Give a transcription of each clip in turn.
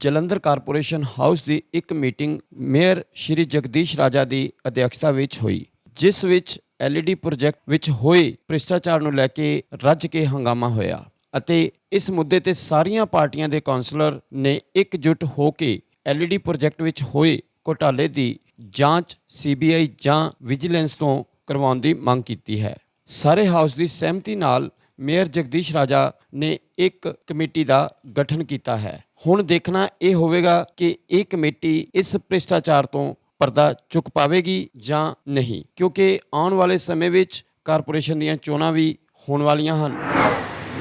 Jalandhar corporation house ਦੀ ਇੱਕ meeting mayor ਸ਼੍ਰੀ ਜਗਦੀਸ਼ ਰਾਜਾ ਦੀ ਅਧਿਕਸ਼ਤਾ ਵਿੱਚ ਹੋਈ, ਜਿਸ ਵਿੱਚ LED ਪ੍ਰੋਜੈਕਟ ਵਿੱਚ ਹੋਏ ਭ੍ਰਿਸ਼ਟਾਚਾਰ ਨੂੰ ਲੈ ਕੇ ਰੱਜ ਕੇ ਹੰਗਾਮਾ ਹੋਇਆ ਅਤੇ ਇਸ ਮੁੱਦੇ ਤੇ ਸਾਰੀਆਂ ਪਾਰਟੀਆਂ ਦੇ ਕੌਂਸਲਰ ਨੇ ਇਕਜੁੱਟ ਹੋ ਕੇ LED ਪ੍ਰੋਜੈਕਟ ਵਿੱਚ ਹੋਏ ਘੋਟਾਲੇ ਦੀ ਜਾਂਚ CBI ਜਾਂ ਵਿਜੀਲੈਂਸ ਤੋਂ ਕਰਵਾਉਣ ਦੀ ਮੰਗ ਕੀਤੀ ਹੈ। ਸਾਰੇ ਹਾਊਸ ਦੀ ਸਹਿਮਤੀ ਨਾਲ ਮੇਅਰ ਜਗਦੀਸ਼ ਰਾਜਾ ਨੇ ਇੱਕ ਕਮੇਟੀ ਦਾ ਗਠਨ ਕੀਤਾ ਹੈ। ਹੁਣ ਦੇਖਣਾ ਇਹ ਹੋਵੇਗਾ ਕਿ ਇਹ ਕਮੇਟੀ ਇਸ ਭ੍ਰਿਸ਼ਟਾਚਾਰ ਤੋਂ ਪਰਦਾ ਚੁੱਕ ਪਾਵੇਗੀ ਜਾਂ ਨਹੀਂ, ਕਿਉਂਕਿ ਆਉਣ ਵਾਲੇ ਸਮੇਂ ਵਿੱਚ ਕਾਰਪੋਰੇਸ਼ਨ ਦੀਆਂ ਚੋਣਾਂ ਵੀ ਹੋਣ ਵਾਲੀਆਂ ਹਨ।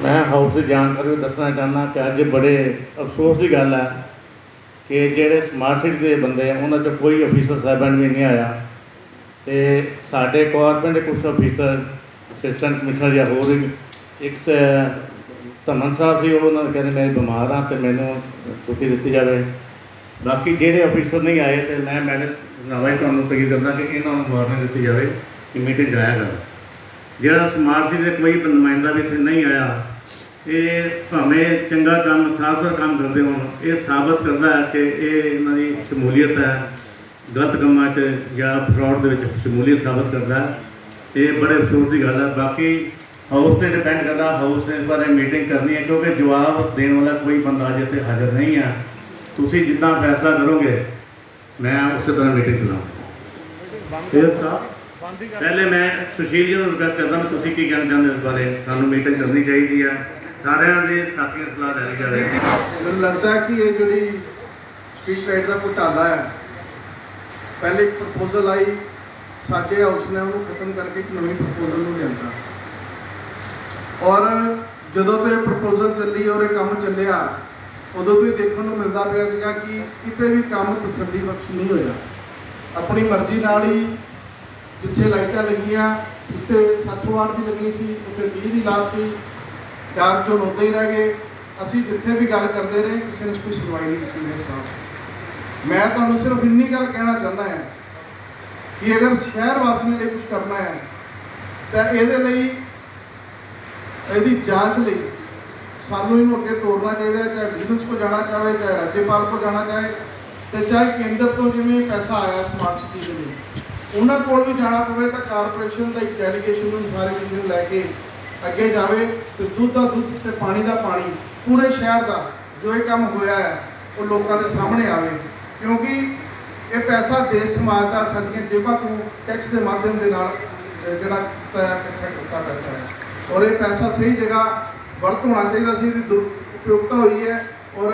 मैं हाउस की जानकारी दसना चाहना कि अज बड़े अफसोस की गल है कि जोड़े स्मार्ट सिटी के बंदे उन्होंने कोई ऑफिसर साहबान भी नहीं आया तो साढ़े कॉरपोरेट के कुछ ऑफिसर असिस्टेंट कमिश्नर या होर एक धमन साहब से उन्होंने कहते मैं बीमार हाँ तो मैनू छुट्टी दी जाए। बाकी जोड़े ऑफिसर नहीं आए तो मैं नवा ही तुहानूं तकीद करदा कि इन्होंने वार्निंग दी जाए कि मीटिंग जाया कर। जो स्मार्ट सिटी का कोई नुमाइंदा भी इतने नहीं आया, ये भावें चंगा काम साफ सुथरा काम करते हो, ये साबित करता है कि ये इन्हों की शमूलीयत है गलत कामों या फ्रॉड के शमूलीयत साबित करता है। ये बड़े अफसोस की गल है। बाकी हाउस से डिपेंड करता, हाउस ने इस बारे मीटिंग करनी है क्योंकि जवाब देने वाला कोई बंदा अजे इतने हाजिर नहीं है। तुसीं जितना फैसला करोगे मैं उस तरह मीटिंग चलाऊँगा। पहले मैं सुशील जी को रिक्वेस्ट करता मैं तुसीं की कहना चाहते इस बारे, सानू मीटिंग करनी चाहिए है, सारे साथियों की सलाह लैनी चाहिए। मैनूं लगता है कि ये जिहड़ी स्ट्रीट लाइट का घोटाला है, पहले एक प्रपोजल आई साडे हाउस ने उन्होंने खत्म करके एक नवीं प्रपोजल नूं लिआंदा और जदों तो ये प्रपोजल चली और ये काम चलिया उदों तो ही देखने को मिलता पिया सीगा कि किते भी काम तसल्ली बख्श नहीं होया। अपनी मर्जी नाल ही जिथे लाइटां लगियां उत्थे 60 वाट की लगनी सी उत्थे 30 की लाती, चार चोन उदा ही रह गए। असी जिथे भी गल करते रहे किसी ने कोई सुनवाई नहीं की। मेरे साहब मैं तुहानूं सिर्फ इन्नी गल कहना चाहता है कि अगर शहर वासियों लिए कुछ करना है तो ये यदि जांच लिए सानू इनू अगे तोड़ना चाहिए, चाहे विजिलेंस को जाना चाहे, चाहे राज्यपाल को जाना चाहे, तो चाहे केंद्र तो जिवें पैसा आया स्मार्ट सिटी के लिए उन्होंने कोल भी जाना पवे तो कारपोरेशन का एक डेलीगेशन सारी चीज़ों लैके अगे जाए तो दुध का दुध तो पानी का पानी पूरे शहर का जो ये काम होया है वो लोगों के सामने आए, क्योंकि ये पैसा देश समाज का साडियां जेबां तो टैक्स के माध्यम के जोड़ा इकट्ठा किया पैसा है और ये पैसा सही जगह वर्त होना चाहिए सी, दुरुपयोगता हुई है और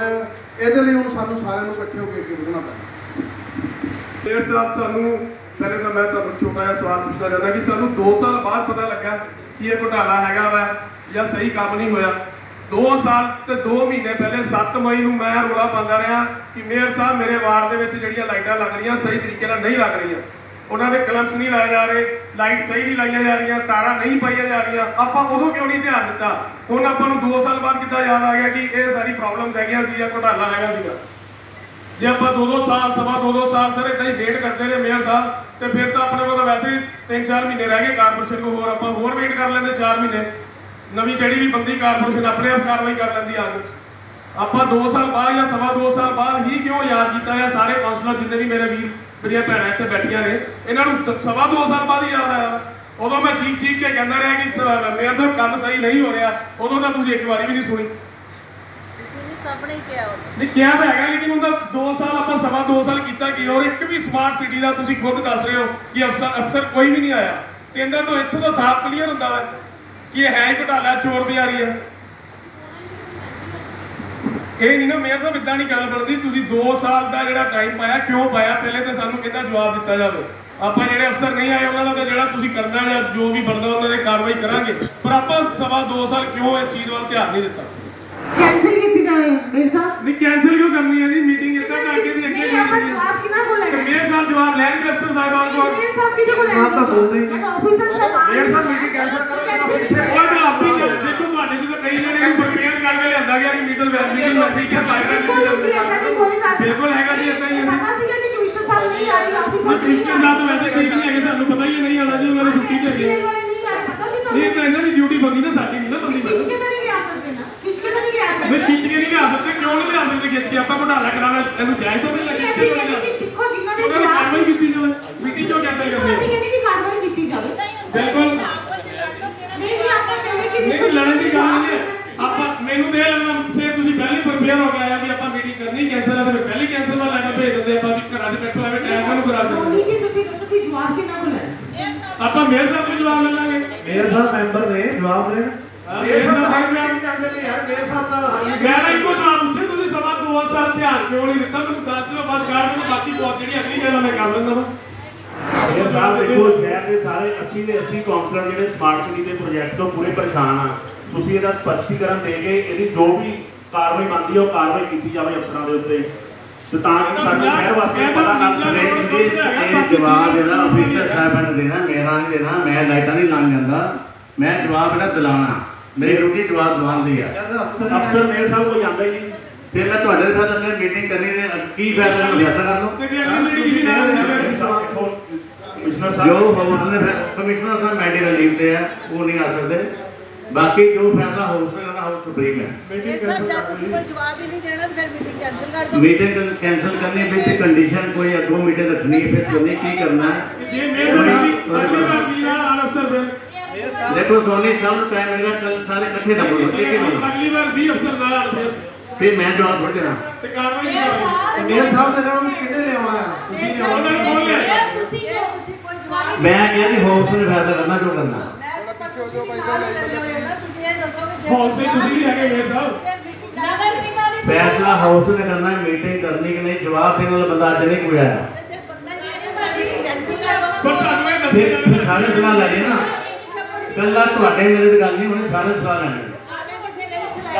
ये हूँ सानू सारे इकट्ठे होकर अगे बढ़ना पैना। मेयर साहब सानू पहले तो मैं तुहानूं छोटा जिहा सवाल पूछना चाहता कि सानू 2 साल बाद पता लगा कि ये घोटाला हैगा वा या सही काम नहीं होया। 2 साल ते 2 महीने पहले 7 मई नूं मैं रौला पांदा रहा कि मेयर साहब मेरे वार्ड दे विच जिहड़ियां लाइटां लग रहीआं सही तरीके नाल नहीं लग रहीआं, उन्हां दे कलम्स नहीं लाए जा रहे, लाइट सही नहीं लाइया जा रही, तारां नहीं पाईआं जा रही। आपां उदों क्यों नहीं ध्यान दित्ता? हुण आपां नूं 2 साल बाद किद्दां याद आ गया कि ये सारी प्रॉब्लम्स हैगियां सी या घोटाला हैगा सीगा? जे आप 2-2 साल सवा 2-2 साल सर इतना ही वेट करते रहे मेयर साहब तो फिर तो अपने को वैसे ही 3-4 महीने रह गए कारपोरेशन को होर आप होर वेट कर लेंगे 4 महीने नवी जी भी बनती कारपोरेशन अपने आप कार्रवाई कर लेंदी आगे। आप 2 साल बाद या सवा 2 साल बाद ही क्यों याद किया है? सारे कौंसलर जितने भी मेरे वीर मेरिया भैन इतने बैठिया ने इन्होंने सवा 2 साल बाद ही याद आया। उदों मैं चीख चीख के कहता रहा कि मेयर साहब काम सही नहीं हो रहा, उदों तो तुम एक बार भी नहीं सुनी नहीं क्या तो है, लेकिन उनका 2 साल आप सवा 2 साल किया कि और एक भी स्मार्ट सिटी का तुम खुद दस रहे हो कि अफसर कोई भी नहीं आया। केंद्र तो इतों तो साफ क्लीयर होता है कि यह है घोटाला चोर बाजारी है। ये नहीं ना मेयर साहब इदा नहीं गल बनती। तुम 2 साल का जो टाइम पाया क्यों पाया पहले तो सानू कहता जवाब दिता जाए। आप जो अफसर नहीं आए उन्होंने तो जो करना या जो भी बनता उन्होंने कार्रवाई करा, पर आप सवा 2 साल क्यों इस चीज़ वाल ध्यान नहीं दिता? कैंसिल की मेयर साहब नहीं कैंसिल क्यों करनी है जी? मीटिंग इतना करके दी अगे जवाब किना को लेंगे? मेयर साहब जवाब लेंगे अफसर साहिबान को। मेयर साहब किने को लेंगे? आप तो बोलते ही ऑफिसर साहब मेयर साहब मीटिंग कैंसिल करो। और आप भी देखो ਤੁਹਾਡੇ ਤੋਂ ਕਈ ਜਣੇ ਨੂੰ ਪ੍ਰਪੇਅਰ ਕਰਕੇ ਲਿਆਂਦਾ ਗਿਆ ਕਿ ਮੀਟਿੰਗ मीटिंग मैसेज ਲਾਇਆ बिल्कुल हैगा जी इतना ही है। पता सीगा कि कमिश्नर साहब नहीं आ रही, ऑफिसर कमिश्नर साहब तो वैसे कोई नहीं है, ਸਾਨੂੰ पता ही नहीं आना जी ਉਹਨਾਂ ਨੇ ਛੁੱਟੀ ਤੇ ਗਏ। पता सी तो ਇਹ ਤਾਂ ਇਹਨਾਂ ਦੀ ਡਿਊਟੀ ਬੰਦੀ ਨਾ ਸਾਡੀ ਨਹੀਂ ਨਾ ਬੰਦੀ। खींच के तो नहीं आ सकते ना, खींच के तो नहीं आ सकते। मैं खींच के नहीं ला सकते, क्यों नहीं ला सकते? ਦੀ ਅੱਛੀ ਆਪਾਂ ਘੁਟਾਲਾ ਕਰਾਣਾ ਇਹਨੂੰ ਜਾਇਜ਼ ਸਮਝ ਲੱਗੇ ਅਸੀਂ ਕਹਿੰਦੇ ਕਿ ਦੇਖੋ ਜਿਨ੍ਹਾਂ ਨੇ ਉਹਨਾਂ ਦੀ ਕਾਰਵਾਈ ਕੀਤੀ ਜਾਵੇ ਮੀਟਿੰਗ ਕਿਉਂ ਕਹਿੰਦੇ ਅਸੀਂ ਕਰਦੇ ਕਹਿੰਦੇ ਕਿ ਕਾਰਵਾਈ ਕੀਤੀ ਜਾਵੇ ਬਿਲਕੁਲ ਨਹੀਂ ਆਪਾਂ ਕਹਿੰਦੇ ਕਿ ਨਹੀਂ ਲੜਨ ਦੀ ਗੱਲ ਨਹੀਂ ਹੈ ਆਪਾਂ ਮੈਨੂੰ ਤੇ ਇਹ ਲੱਗਦਾ ਸੇ ਤੁਸੀਂ ਪਹਿਲੀ ਪ੍ਰਪੇਅਰ ਹੋ ਗਿਆ ਕਿ ਆਪਾਂ ਮੀਟਿੰਗ ਕਰਨੀ ਕੈਂਸਲ ਆ ਤੇ ਪਹਿਲੀ ਕੈਂਸਲ ਦਾ ਲੈਟਰ ਭੇਜ ਦਿੰਦੇ ਆਪਾਂ ਵੀ ਘਰਾਂ 'ਚ ਬੈਠੋ ਐਵੇਂ ਟਾਈਮ ਨੂੰ ਕਰਾ ਦਿੰਦੇ ਮੋਨੀ ਜੀ ਤੁਸੀਂ ਦੱਸੋ ਸੀ ਜਵਾਬ ਕਿੰਨਾ ਕੋਲ ਹੈ ਆਪਾਂ ਮੇਅਰ ਸਾਹਿਬ ਨੂੰ ਜਵਾਬ ਲੈ ਲਾਂਗੇ ਮੇਅਰ ਸਾਹਿਬ ਮੈਂਬਰ ਨੇ ਜਵਾਬ ਦੇਣ ਮੇਅਰ ਸਾਹਿਬ ਨਹੀਂ ਕਰਦੇ ਨੇ ਯਾਰ ਮੇਅਰ ਸਾਹਿਬ ਦਾ ਮੈਂ ਨਾ ਇੱਕੋ ਜਵਾਬ ਪੁੱਛੇ ਤੁਸੀਂ ਸਵਾ 2 ਸਾਲ ਧਿਆਨ ਕਿਉਂ ਨਹੀਂ ਦਿੱਤਾ ਤੁਹਾਨੂੰ ਦੱਸ ਦਿਓ ਬਾਅਦ ਕਰ ਦਿਓ ਬਾਕੀ ਬਹੁਤ ਜਿਹੜੀ ਅਗਲੀ ਗੱਲ ਮੈਂ ਕਰ ਲੈਂਦਾ ਵਾ ਇਹ ਸਾਹਿਬ ਦੇਖੋ ਸ਼ਹਿਰ ਦੇ ਸਾਰੇ 80 ਦੇ 80 ਕਾਉਂਸਲਰ ਜਿਹੜੇ ਸਮਾਰਟ ਸਿਟੀ ਦੇ ਪ੍ਰੋਜੈਕਟ ਤੋਂ ਪੂਰੇ ਪਰੇਸ਼ਾਨ ਆ ਤੁਸੀਂ ਇਹਦਾ ਸਪਸ਼ਟੀਕਰਨ ਦੇ ਕੇ ਇਹਦੀ ਜੋ ਵੀ ਕਾਰਵਾਈ ਬਣਦੀ ਹੈ ਉਹ ਕਾਰਵਾਈ ਕੀਤੀ ਜਾਵੇ ਅਫਸਰਾਂ ਦੇ ਉੱਤੇ ਤੇ ਤਾਂ ਕਿ ਸਾਡੇ ਸ਼ਹਿਰ ਵਾਸੀਆਂ ਨੂੰ ਪਤਾ ਲੱਗ ਸਕੇ ਇਹ ਜਵਾਬ ਜਿਹੜਾ ਅਫੀਸਰ ਸਾਹਿਬਾਂ ਨੂੰ ਦੇਣਾ ਮੇਰਾ ਨਹੀਂ ਦੇਣਾ ਮੈਂ ਲਾਈਟਾਂ ਨਹੀਂ ਲੰਘ ਜਾਂਦਾ ਮੈਂ ਜਵਾਬ ਇਹਦਾ ਦਿਲਾਉਣਾ ਮੇਰੀ ਰੋਟੀ ਜਵਾਬ ਦਿਵਾਉਣ ਦੀ ਆ ਅਫਸਰ ਮੇਅਰ ਸਾਹਿਬ ਕੋਈ ਆਉਂਦਾ ਹੀ ਨਹੀਂ ਫਿਰ ਮੈਂ ਤੁਹਾਡੇ ਨਾਲ ਆਪਣੇ ਮੀਟਿੰਗ ਕਰਨੀ ਨੇ ਕੀ ਫੈਸਲਾ ਨੂੰ ਲਿਆਤਾ ਕਰ ਲਓ ਤੇ ਜੇ ਅਗਲੀ ਮੀਟਿੰਗ ਵੀ ਨਾ ਕਮਿਸ਼ਨਰ ਜੋ ਸਾਹਿਬ ਹਾਊਸ ਨੇ ਕਮਿਸ਼ਨਰ ਸਾਹਿਬ ਮੈਡੀਕਲ ਲੀਵ ਤੇ ਆ ਉਹ ਨਹੀਂ ਆ ਸਕਦੇ ਬਾਕੀ ਜੋ ਫੈਸਲਾ ਹਾਊਸ ਨੇ ਕਰਨਾ ਹਾਊਸ ਸੁਪਰੀਮ ਹੈ ਤੁਸੀਂ ਕੋਈ ਜਵਾਬ ਹੀ ਨਹੀਂ ਦੇਣਾ ਤੇ ਫਿਰ ਮੀਟਿੰਗ ਕੈਂਸਲ ਕਰ ਦਿਓ ਮੀਟਿੰਗ ਕੈਂਸਲ ਕਰਨੀ ਵਿੱਚ ਕੰਡੀਸ਼ਨ ਕੋਈ ਅੱਗੋਂ ਮੀਟਿੰਗ ਰੱਖਣੀ ਫਿਰ ਕਰਨੀ ਕੀ ਕਰਨਾ ਹੈ ਜੇ ਮੇਅਰ ਸਾਹਿਬ ਅਗਲੀ ਵਾਰ ਵੀ ਆ ਅਫਸਰ ਫਿਰ ਦੇਖੋ ਸੋਨੀ ਸਾਹਿਬ ਨੂੰ ਟਾਈਮ ਮਿਲੇਗਾ ਕੱਲ ਸਾਰੇ ਇਕੱਠੇ ਨਾ ਬੋਲੋ ਇੱਕ ਹੀ ਬੋਲੋ ਅਗਲੀ ਵਾਰ ਵੀ ਅਫਸਰ ਨਾ ਆਣ ਫਿਰ ਮੈਂ ਜਵਾਬ ਥੋੜ੍ਹਾ ਦੇਣਾ ਤੇ ਕਾਰਵਾਈ ਨਹੀਂ ਹੋਣੀ ਮੇਅਰ ਸਾਹਿਬ ਦੇ ਨਾਲ ਉਹਨੂੰ ਕਿਹਨੇ ਲਿਆਉਣਾ ਹੈ ਤੁਸੀਂ ਉਹਨਾਂ ਨੂੰ ਕੌਣ ਲਿਆਇਆ? ਤੁਸੀਂ ਕੋਈ ਜਵਾਬ ਮੈਂ ਕਿਹਾ ਜੀ ਹਾਊਸ ਨੇ ਫੈਸਲਾ ਕਰਨਾ ਜੋ ਕਰਨਾ ਮੈਂ ਪਿੱਛੇ ਹੋ ਜਾਓ ਭਾਈ ਸਾਹਿਬ ਤੁਸੀਂ ਇਹ ਦੱਸੋ ਕਿ ਹਾਲ ਤੇ ਤੁਸੀਂ ਵੀ ਹੈਗੇ ਮੇਅਰ ਸਾਹਿਬ ਫਿਰ ਮੀਟਿੰਗ ਫੈਸਲਾ ਹਾਊਸ ਨੇ ਕਰਨਾ ਮੀਟਿੰਗ ਕਰਨੀ ਕਿ ਨਹੀਂ ਜਵਾਬ ਦੇਣ ਵਾਲਾ ਬੰਦਾ ਅੱਜ ਨਹੀਂ ਕੋਈ ਆਇਆ ਜੇ ਬੰਦਾ ਹੀ ਨਹੀਂ ਹੈ ਫਿਰ ਮੀਟਿੰਗ ਕੈਂਸਲ ਕਰ ਦਿਓ ਪਰ ਸਾਨੂੰ ਇਹ ਦੱਸਿਆ ਫਿਰ ਜਾਵੇ ਸਾਰੇ ਸਲਾਹ ਲੈ ਗਏ ਨਾ ਕੱਲਾ ਤੁਹਾਡੇ ਮੇਰੇ ਦੀ ਗੱਲ ਨਹੀਂ ਹੋਣੀ ਸਾਰੇ ਸਲਾਹ ਲੈਣੇ ਸਾਰੇ ਕਿੱਥੇ ਗਏ ਸਲਾਹ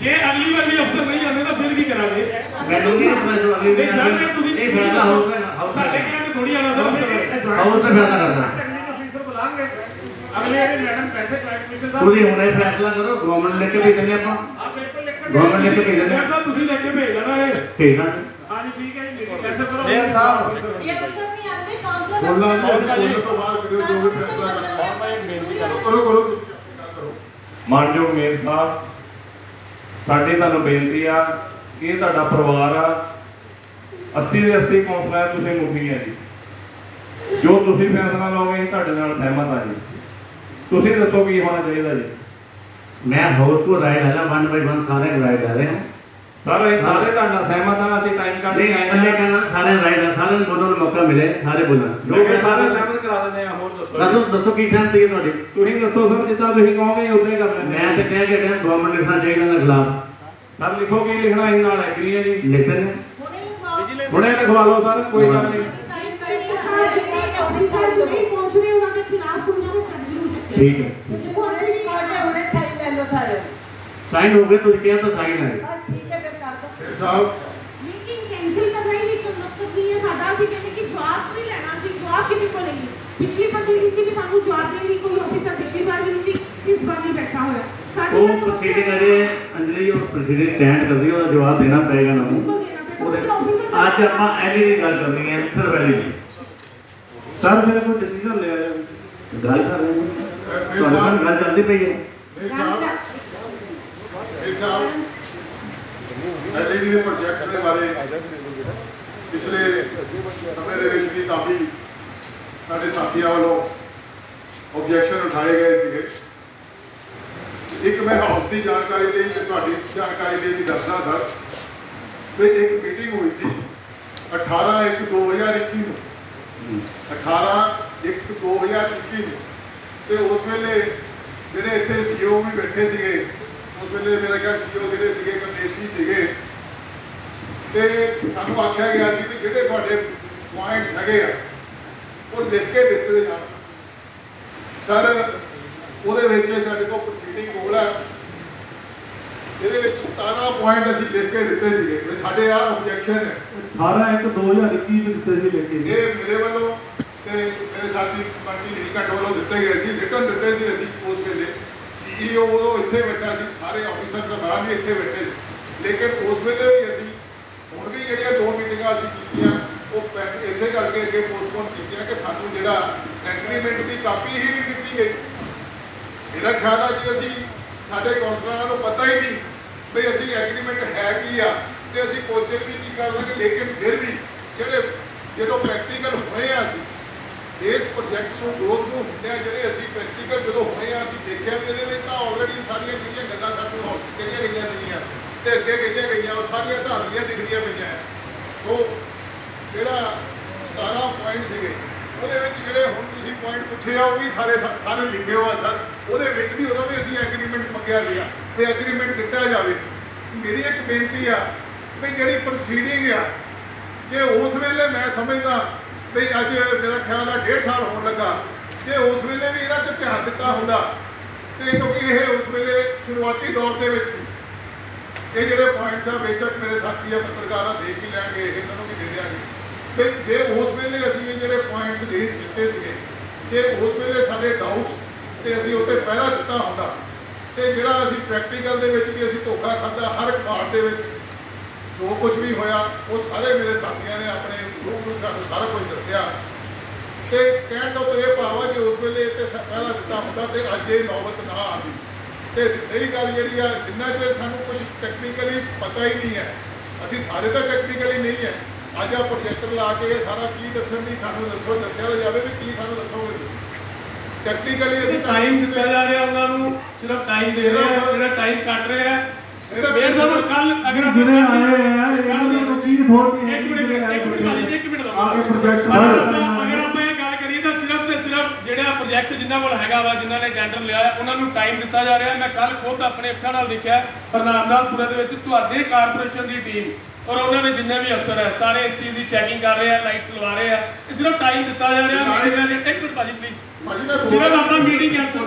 ਜੇ ਅਗਲੀ ਵਾਰ ਵੀ ਅਫਸਰ ਨਹੀਂ ਆਉਂਦੇ ਤਾਂ ਫਿਰ ਕੀ ਕਰਾਂਗੇ ਮੈਨੂੰ ਨਹੀਂ ਪਤਾ ਜੋ ਅਗਲੀ ਨਹੀਂ ਸਰ ਜੇ ਤੁਸੀਂ ਇਹ ਫੈਸਲਾ ਹਾਊਸ ਨੇ ਹਾਊਸ ਸਾਡੇ ਨੇ ਕਹਿਣ ਤੇ ਥੋੜੀ ਆਣਾ ਸਰ ਅਫਸਰ ਹਾਊਸ ਨੇ ਫੈਸਲਾ ਕਰਨਾ ਅਫਸਰ ਬੁਲਾਉਂਗੇ ਅਗਲੇ ਜਿਹੜੇ ਮੈਡਮ ਪੈਸੇ ਕਮਿਸ਼ਨ ਸਾਹਿਬ ਤੁਸੀਂ ਹੁਣੇ ਫੈਸਲਾ ਕਰੋ ਗਵਰਨਮੈਂਟ ਲੈ ਕੇ ਭੇਜਣੇ ਆਪਾਂ ਆ ਪੇਪਰ ਲਿਖ ਕੇ ਗਵਰਨਮੈਂਟ ਲੈ ਕੇ ਭੇਜਣੇ ਮੇਅਰ ਸਾਹਿਬ ਤੁਸੀਂ ਲੈ ਕੇ ਭੇਜ ਦੇਣਾ ਇਹ ਭੇਜਣਾ ਹਾਂਜੀ ਠੀਕ ਹੈ ਜੀ ਕੈਂਸਲ ਕਰੋ ਮੇਅਰ ਸਾਹਿਬ ਇਹ ਅਫਸਰ ਨਹੀਂ ਆਉਂਦੇ ਕਾਉਂਸਲਰ ਬੋਲਣਾ ਬੋਲਣ ਤੋਂ ਬਾਅਦ ਵੀਡੀਓ ਜੋ ਵੀ ਫੈਸਲਾ ਕਰਨਾ ਕਰੋ ਮਾਨਯੋਗ ਮੇਅਰ ਸਾਹਿਬ ਸਾਡੀ ਤੁਹਾਨੂੰ ਬੇਨਤੀ ਆ ਕਿ ਇਹ ਤੁਹਾਡਾ ਪਰਿਵਾਰ ਆ 80 ਦੇ 80 ਕੌਂਸਲਰ ਤੁਸੀਂ ਮੁਖੀ ਆ ਜੀ ਜੋ ਤੁਸੀਂ ਫੈਸਲਾ ਲਓਗੇ ਤੁਹਾਡੇ ਨਾਲ ਸਹਿਮਤ ਆ ਜੀ ਤੁਸੀਂ ਦੱਸੋ ਕੀ ਹੋਣਾ ਚਾਹੀਦਾ ਜੀ ਮੈਂ ਹਾਊਸ को राय डाला 1 बाय 1 सारे राय डाले हैं ਸਰ ਇਹ ਸਾਰੇ ਤੁਹਾਡੇ ਨਾਲ ਸਹਿਮਤ ਆ ਅਸੀਂ ਟਾਈਮ ਕੱਢ नहीं ਕੇ ਆਏ इकल्ले ਹਾਂ कहना सारे राय डाल सारे बोलने का मौका मिले सारे बोलना ਜੋ ਕਿ ਸਾਰੇ ਸਹਿਮਤ ਕਰਾ ਦਿੰਦੇ ਆ ਹੋਰ ਦੱਸੋ दसो दसो की सहमति है ਤੁਹਾਡੀ ਤੁਸੀਂ ਦੱਸੋ ਸਰ ਜਿੱਦਾਂ ਤੁਸੀਂ ਕਹੋਗੇ ਉਦਾਂ ਹੀ ਕਰ ਲੈਂਦੇ मैं तो कह के कहना गवर्नमेंट लिखना चाहिए ना खिलाफ ਸਰ ਲਿਖੋ ਕੀ ਲਿਖਣਾ ਅਸੀਂ ਨਾਲ ਐਗਰੀ ਆ ਜੀ लिखते हैं ਹੁਣੇ ਲਿਖਵਾ ਲਓ ਸਰ ਕੋਈ ਗੱਲ ਨਹੀਂ ऑफिसर्स नहीं पहुंच रहे उनके खिलाफ कोई ना स्टेप जरूर चुके ठीक है ਤੁਸੀਂ ਹੁਣੇ ਸਾਈਨ ਲੈ ਲਓ ਸਾਰੇ साइन हो गए तो क्या तो साइन है ਬਸ ਠੀਕ ਹੈ ਫਿਰ ਕਰ ਦਿਓ ਸਾਹਿਬ मीटिंग कैंसिल करना ही एक मकसद नहीं है साडा ਅਸੀਂ ਕਹਿੰਦੇ ਕਿ ਜਵਾਬ ਕੋਈ ਲੈਣਾ ਸੀ ਜਵਾਬ ਕਿਤੇ ਕੋ ਲਈਏ ਪਿਛਲੀ ਪ੍ਰੋਸੀਡਿੰਗ ਦੀ ਵੀ ਸਾਨੂੰ ਜਵਾਬ ਦੇਣ ਲਈ ਕੋਈ ਆਫੀਸਰ ਪਿਛਲੀ ਵਾਰ ਵੀ ਨਹੀਂ ਸੀ ਇਸ ਵਾਰ ਨਹੀਂ ਬੈਠਾ ਹੋਇਆ ਸਾਡੀ वो ਇਹ ਸਮੱਸਿਆ प्रोसीडिंग ਹੈ। अजे अंजलि और प्रोसीडिंग स्टैंड कर रही है ਉਹਦਾ ਜਵਾਬ ਦੇਣਾ ਪਏਗਾ ਨਾ ਬਿਲਕੁਲ ਦੇਣਾ ਪਏਗਾ। ਉਹਦੇ ਕਿਉਂਕਿ officer ਅੱਜ ਆਪਾਂ ਐਲੀ ਦੀ ਗੱਲ ਕਰਨੀ ਹੈ ਸਰ ਵੈਲੀ ਦੀ ਸਰ ਫਿਰ ਕੋਈ ਡਿਸੀਜਨ ਲਿਆ ਜਾਵੇ ਗੱਲ ਕਰ ਰਹੇ ਹਾਂ ਤੁਹਾਡੇ ਨਾਲ ਗੱਲ ਚੱਲਦੀ ਪਈ ਹੈ ਐਲਈਡੀ ਦੇ ਪ੍ਰੋਜੈਕਟ ਦੇ ਬਾਰੇ ਪਿਛਲੇ ਸਮੇਂ ਦੇ ਵਿੱਚ ਵੀ ਕਾਫੀ ਸਾਡੇ ਸਾਥੀਆਂ ਵੱਲੋਂ ਆਬਜੈਕਸ਼ਨ ਉਠਾਏ ਗਏ ਸੀਗੇ ਇੱਕ ਮੈਂ ਹਾਊਸ ਦੀ ਜਾਣਕਾਰੀ ਲਈ ਤੇ ਤੁਹਾਡੀ ਜਾਣਕਾਰੀ ਲਈ ਵੀ ਦੱਸਦਾ ਸਰ ਕਿ ਇੱਕ ਮੀਟਿੰਗ ਹੋਈ ਸੀ 18/1/2021 ਨੂੰ 18/1/2021 ਨੂੰ ਤੇ ਉਸ ਵੇਲੇ ਜਿਹੜੇ ਇੱਥੇ ਸੀਓ ਵੀ ਬੈਠੇ ਸੀਗੇ ਉਸ ਵੇਲੇ ਮੇਰਾ ਖਿਆਲ ਸੀਓ ਜਿਹੜੇ ਸੀਗੇ ਗਣੇਸ਼ ਜੀ ਸੀਗੇ ਤੇ ਸਾਨੂੰ ਆਖਿਆ ਗਿਆ ਸੀ ਕਿ ਜਿਹੜੇ ਤੁਹਾਡੇ ਪੁਆਇੰਟਸ ਹੈਗੇ ਆ ਉਹ ਲਿਖ ਕੇ ਦਿੱਤੇ ਜਾਣ ਸਰ ਉਹਦੇ ਵਿੱਚ ਸਾਡੇ ਕੋਲ ਪ੍ਰੋਸੀਡਿੰਗ ਕੋਲ ਹੈ ਇਹਦੇ ਵਿੱਚ 17 ਪੁਆਇੰਟ ਅਸੀਂ ਲਿਖ ਕੇ ਦਿੱਤੇ ਸੀਗੇ ਵੀ ਸਾਡੇ ਆ ਆਬਜੈਕਸ਼ਨ ਹੈ 18/1/2021 ਚ ਦਿੱਤੇ ਸੀ ਲਿਖ ਕੇ ਇਹ ਮੇਰੇ ਵੱਲੋਂ ਤੇ ਮੇਰੇ ਸਾਥੀ ਪਾਰਟੀ ਨੀਕਟ ਵੱਲੋਂ ਦਿੱਤੇ ਗਏ ਸੀ ਰਿਟਰਨ ਦਿੱਤੇ ਸੀ ਅਸੀਂ ਉਸ ਵੇਲੇ ਸੀਈਓ ਉਦੋਂ ਇੱਥੇ ਬੈਠਾ ਸੀ ਸਾਰੇ ਆਫੀਸਰ ਸਾਹਿਬਾਨ ਵੀ ਇੱਥੇ ਬੈਠੇ ਸੀ ਲੇਕਿਨ ਉਸ ਵੇਲੇ ਵੀ ਅਸੀਂ ਹੁਣ ਵੀ ਜਿਹੜੀਆਂ 2 ਮੀਟਿੰਗਾਂ ਅਸੀਂ ਕੀਤੀਆਂ ਉਹ ਇਸੇ ਕਰਕੇ ਅੱਗੇ ਪੋਸਟਪੋਨ ਕੀਤੀਆਂ ਕਿ ਸਾਨੂੰ ਜਿਹੜਾ ਐਗਰੀਮੈਂਟ ਦੀ ਕਾਪੀ ਹੀ ਨਹੀਂ ਦਿੱਤੀ ਗਈ ਮੇਰਾ ਖਿਆਲ ਹੈ ਜੀ ਅਸੀਂ ਸਾਡੇ ਕੌਂਸਲਰਾਂ ਨੂੰ ਪਤਾ ਹੀ ਨਹੀਂ ਵੀ ਅਸੀਂ ਐਗਰੀਮੈਂਟ ਹੈ ਕੀ ਆ ਤੇ ਅਸੀਂ ਕੋਸ਼ਿਸ਼ ਵੀ ਕੀ ਕਰ ਲਾਂਗੇ, ਲੇਕਿਨ ਫਿਰ ਵੀ ਜਿਹੜੇ ਜਦੋਂ ਪ੍ਰੈਕਟੀਕਲ ਹੋਏ ਆ ਅਸੀਂ ਇਸ ਪ੍ਰੋਜੈਕਟ ਨੂੰ ਗਰੋਥ ਨੂੰ ਹੁੰਦਿਆਂ ਜਿਹੜੇ ਅਸੀਂ ਪ੍ਰੈਕਟੀਕਲ ਜਦੋਂ ਹੋਏ ਆ ਅਸੀਂ ਦੇਖਿਆ ਵੀ ਇਹਦੇ ਵਿੱਚ ਤਾਂ ਆਲਰੇਡੀ ਸਾਰੀਆਂ ਜਿਹੜੀਆਂ ਗੱਲਾਂ ਸਾਨੂੰ ਕਹੀਆਂ ਗਈਆਂ ਸੀਗੀਆਂ ਤੇ ਅੱਗੇ ਕਹੀਆਂ ਗਈਆਂ ਉਹ ਸਾਰੀਆਂ ਧਾਰਨੀਆਂ ਦਿਖਦੀਆਂ ਪਈਆਂ। ਸੋ ਜਿਹੜਾ 17 ਪੁਆਇੰਟ ਸੀਗੇ ਉਹਦੇ ਵਿੱਚ ਜਿਹੜੇ ਹੁਣ ਤੁਸੀਂ ਪੁਆਇੰਟ ਪੁੱਛੇ ਆ ਉਹ ਵੀ ਸਾਰੇ ਲਿਖੇ ਹੋਆ ਸਰ। ਉਹਦੇ ਵਿੱਚ ਵੀ ਉਦੋਂ ਵੀ ਅਸੀਂ ਐਗਰੀਮੈਂਟ ਮੰਗਿਆ ਸੀਗਾ ਤੇ ਐਗਰੀਮੈਂਟ ਦਿੱਤਾ ਜਾਵੇ। ਮੇਰੀ ਇੱਕ ਬੇਨਤੀ ਆ ਵੀ ਜਿਹੜੀ ਪ੍ਰੋਸੀਡਿੰਗ ਆ ਜੇ ਉਸ ਵੇਲੇ ਮੈਂ ਸਮਝਦਾ ਵੀ ਅੱਜ ਮੇਰਾ ਖਿਆਲ ਆ 1.5 ਸਾਲ ਹੋਣ ਲੱਗਾ, ਜੇ ਉਸ ਵੇਲੇ ਵੀ ਇਹਨਾਂ 'ਤੇ ਧਿਆਨ ਦਿੱਤਾ ਹੁੰਦਾ ਤੇ ਕਿਉਂਕਿ ਇਹ ਉਸ ਵੇਲੇ ਸ਼ੁਰੂਆਤੀ ਦੌਰ ਦੇ ਵਿੱਚ ਸੀ। ਇਹ ਜਿਹੜੇ ਪੁਆਇੰਟਸ ਆ ਬੇਸ਼ੱਕ ਮੇਰੇ ਸਾਥੀ ਆ ਪੱਤਰਕਾਰਾਂ ਦੇਖ ਹੀ ਲੈਣਗੇ, ਇਹਨਾਂ ਨੂੰ ਵੀ ਦੇ ਦਿਆਂਗੇ ਤੇ ਜੇ ਉਸ ਵੇਲੇ ਅਸੀਂ ਇਹ ਜਿਹੜੇ ਪੁਆਇੰਟਸ ਰੇਜ਼ ਕੀਤੇ ਸੀਗੇ, ਜੇ ਉਸ ਵੇਲੇ ਸਾਡੇ ਡਾਊਟਸ ਤੇ ਅਸੀਂ ਉੱਤੇ ਪਹਿਰਾ ਦਿੱਤਾ ਹੁੰਦਾ ਤੇ ਜਿਹੜਾ ਅਸੀਂ ਪ੍ਰੈਕਟੀਕਲ ਦੇ ਵਿੱਚ ਵੀ ਅਸੀਂ ਧੋਖਾ ਖਾਧਾ ਹਰ ਪਾਰਟ ਦੇ ਵਿੱਚ ਜੋ ਕੁਝ ਵੀ ਹੋਇਆ ਉਹ ਸਾਰੇ ਮੇਰੇ ਸਾਥੀਆਂ ਨੇ ਆਪਣੇ ਗਰੁੱਪ ਨੂੰ ਸਾਨੂੰ ਸਾਰਾ ਕੁਝ ਦੱਸਿਆ ਤੇ ਕਹਿਣ ਦਾ ਤਾਂ ਇਹ ਭਾਵ ਆ ਕਿ ਉਸ ਵੇਲੇ ਤੇ ਪਹਿਰਾ ਦਿੱਤਾ ਹੁੰਦਾ ਤੇ ਅੱਜ ਇਹ ਨੌਬਤ ਨਾ ਆਉਂਦੀ। ਤੇ ਰਹੀ ਗੱਲ ਜਿਹੜੀ ਆ ਜਿੰਨਾ ਚਿਰ ਸਾਨੂੰ ਕੁਝ ਟੈਕਨੀਕਲੀ ਪਤਾ ਹੀ ਨਹੀਂ ਹੈ, ਅਸੀਂ ਸਾਰੇ ਤਾਂ ਟੈਕਨੀਕਲੀ ਨਹੀਂ ਹੈ। ਅੱਜ ਆ ਪ੍ਰੋਜੈਕਟਰ ਲਾ ਕੇ ਇਹ ਸਾਰਾ ਕੀ ਦੱਸਣ ਦੀ ਸਾਨੂੰ ਦੱਸਿਆ ਜਾਵੇ ਵੀ ਕੀ ਸਾਨੂੰ ਦੱਸੋਗੇ ਟੈਕਨੀਕਲੀ ਅਸੀਂ ਟਾਈਮ ਦਿੱਤਾ ਜਾ ਰਿਹਾ ਉਹਨਾਂ ਨੂੰ, ਸਿਰਫ ਟਾਈਮ ਦੇ ਰਹੇ ਆ, ਜਿਹੜਾ ਟਾਈਮ ਕੱਟ ਰਹੇ ਆ। ਇਹ ਸਭ ਕੱਲ ਅਗਰ ਜਿਹੜੇ ਆਏ ਆ ਇਹਨਾਂ ਨੂੰ ਕੀ ਥੋੜੀ ਇੱਕ ਮਿੰਟ ਦਾ ਆਗੇ ਪ੍ਰੋਜੈਕਟ ਅਗਰ ਆਪਾਂ ਇਹ ਗੱਲ ਕਰੀਏ ਤਾਂ ਸਿਰਫ ਤੇ ਸਿਰਫ ਜਿਹੜਾ ਪ੍ਰੋਜੈਕਟ ਜਿਨ੍ਹਾਂ ਕੋਲ ਹੈਗਾ ਵਾ, ਜਿਨ੍ਹਾਂ ਨੇ ਟੈਂਡਰ ਲਿਆ ਹੈ, ਉਹਨਾਂ ਨੂੰ ਟਾਈਮ ਦਿੱਤਾ ਜਾ ਰਿਹਾ। ਮੈਂ ਕੱਲ ਖੁਦ ਆਪਣੇ ਅੱਖਾਂ ਨਾਲ ਦੇਖਿਆ ਹਰਨਾਮਦਾਸਪੁਰਾ ਦੇ ਵਿੱਚ ਤੁਹਾਡੇ ਕਾਰਪੋਰੇਸ਼ਨ ਦੀ ਟੀਮ ਔਰ ਉਹਨਾਂ ਦੇ ਜਿੰਨੇ ਵੀ ਅਫਸਰ ਹੈ ਸਾਰੇ ਇਸ ਚੀਜ਼ ਦੀ ਚੈਕਿੰਗ ਕਰ ਰਹੇ ਆ, ਲਾਈਟਸ ਲਵਾ ਰਹੇ ਆ। ਇਹ ਸਿਰਫ ਟਾਈਮ ਦਿੱਤਾ ਜਾ ਰਿਹਾ। ਇੱਕ ਮਿੰਟ ਭਾਜੀ ਪਲੀਜ਼, ਸਿਰਫ ਆਪਾਂ ਮੀਟਿੰਗ ਕੈਂਸਲ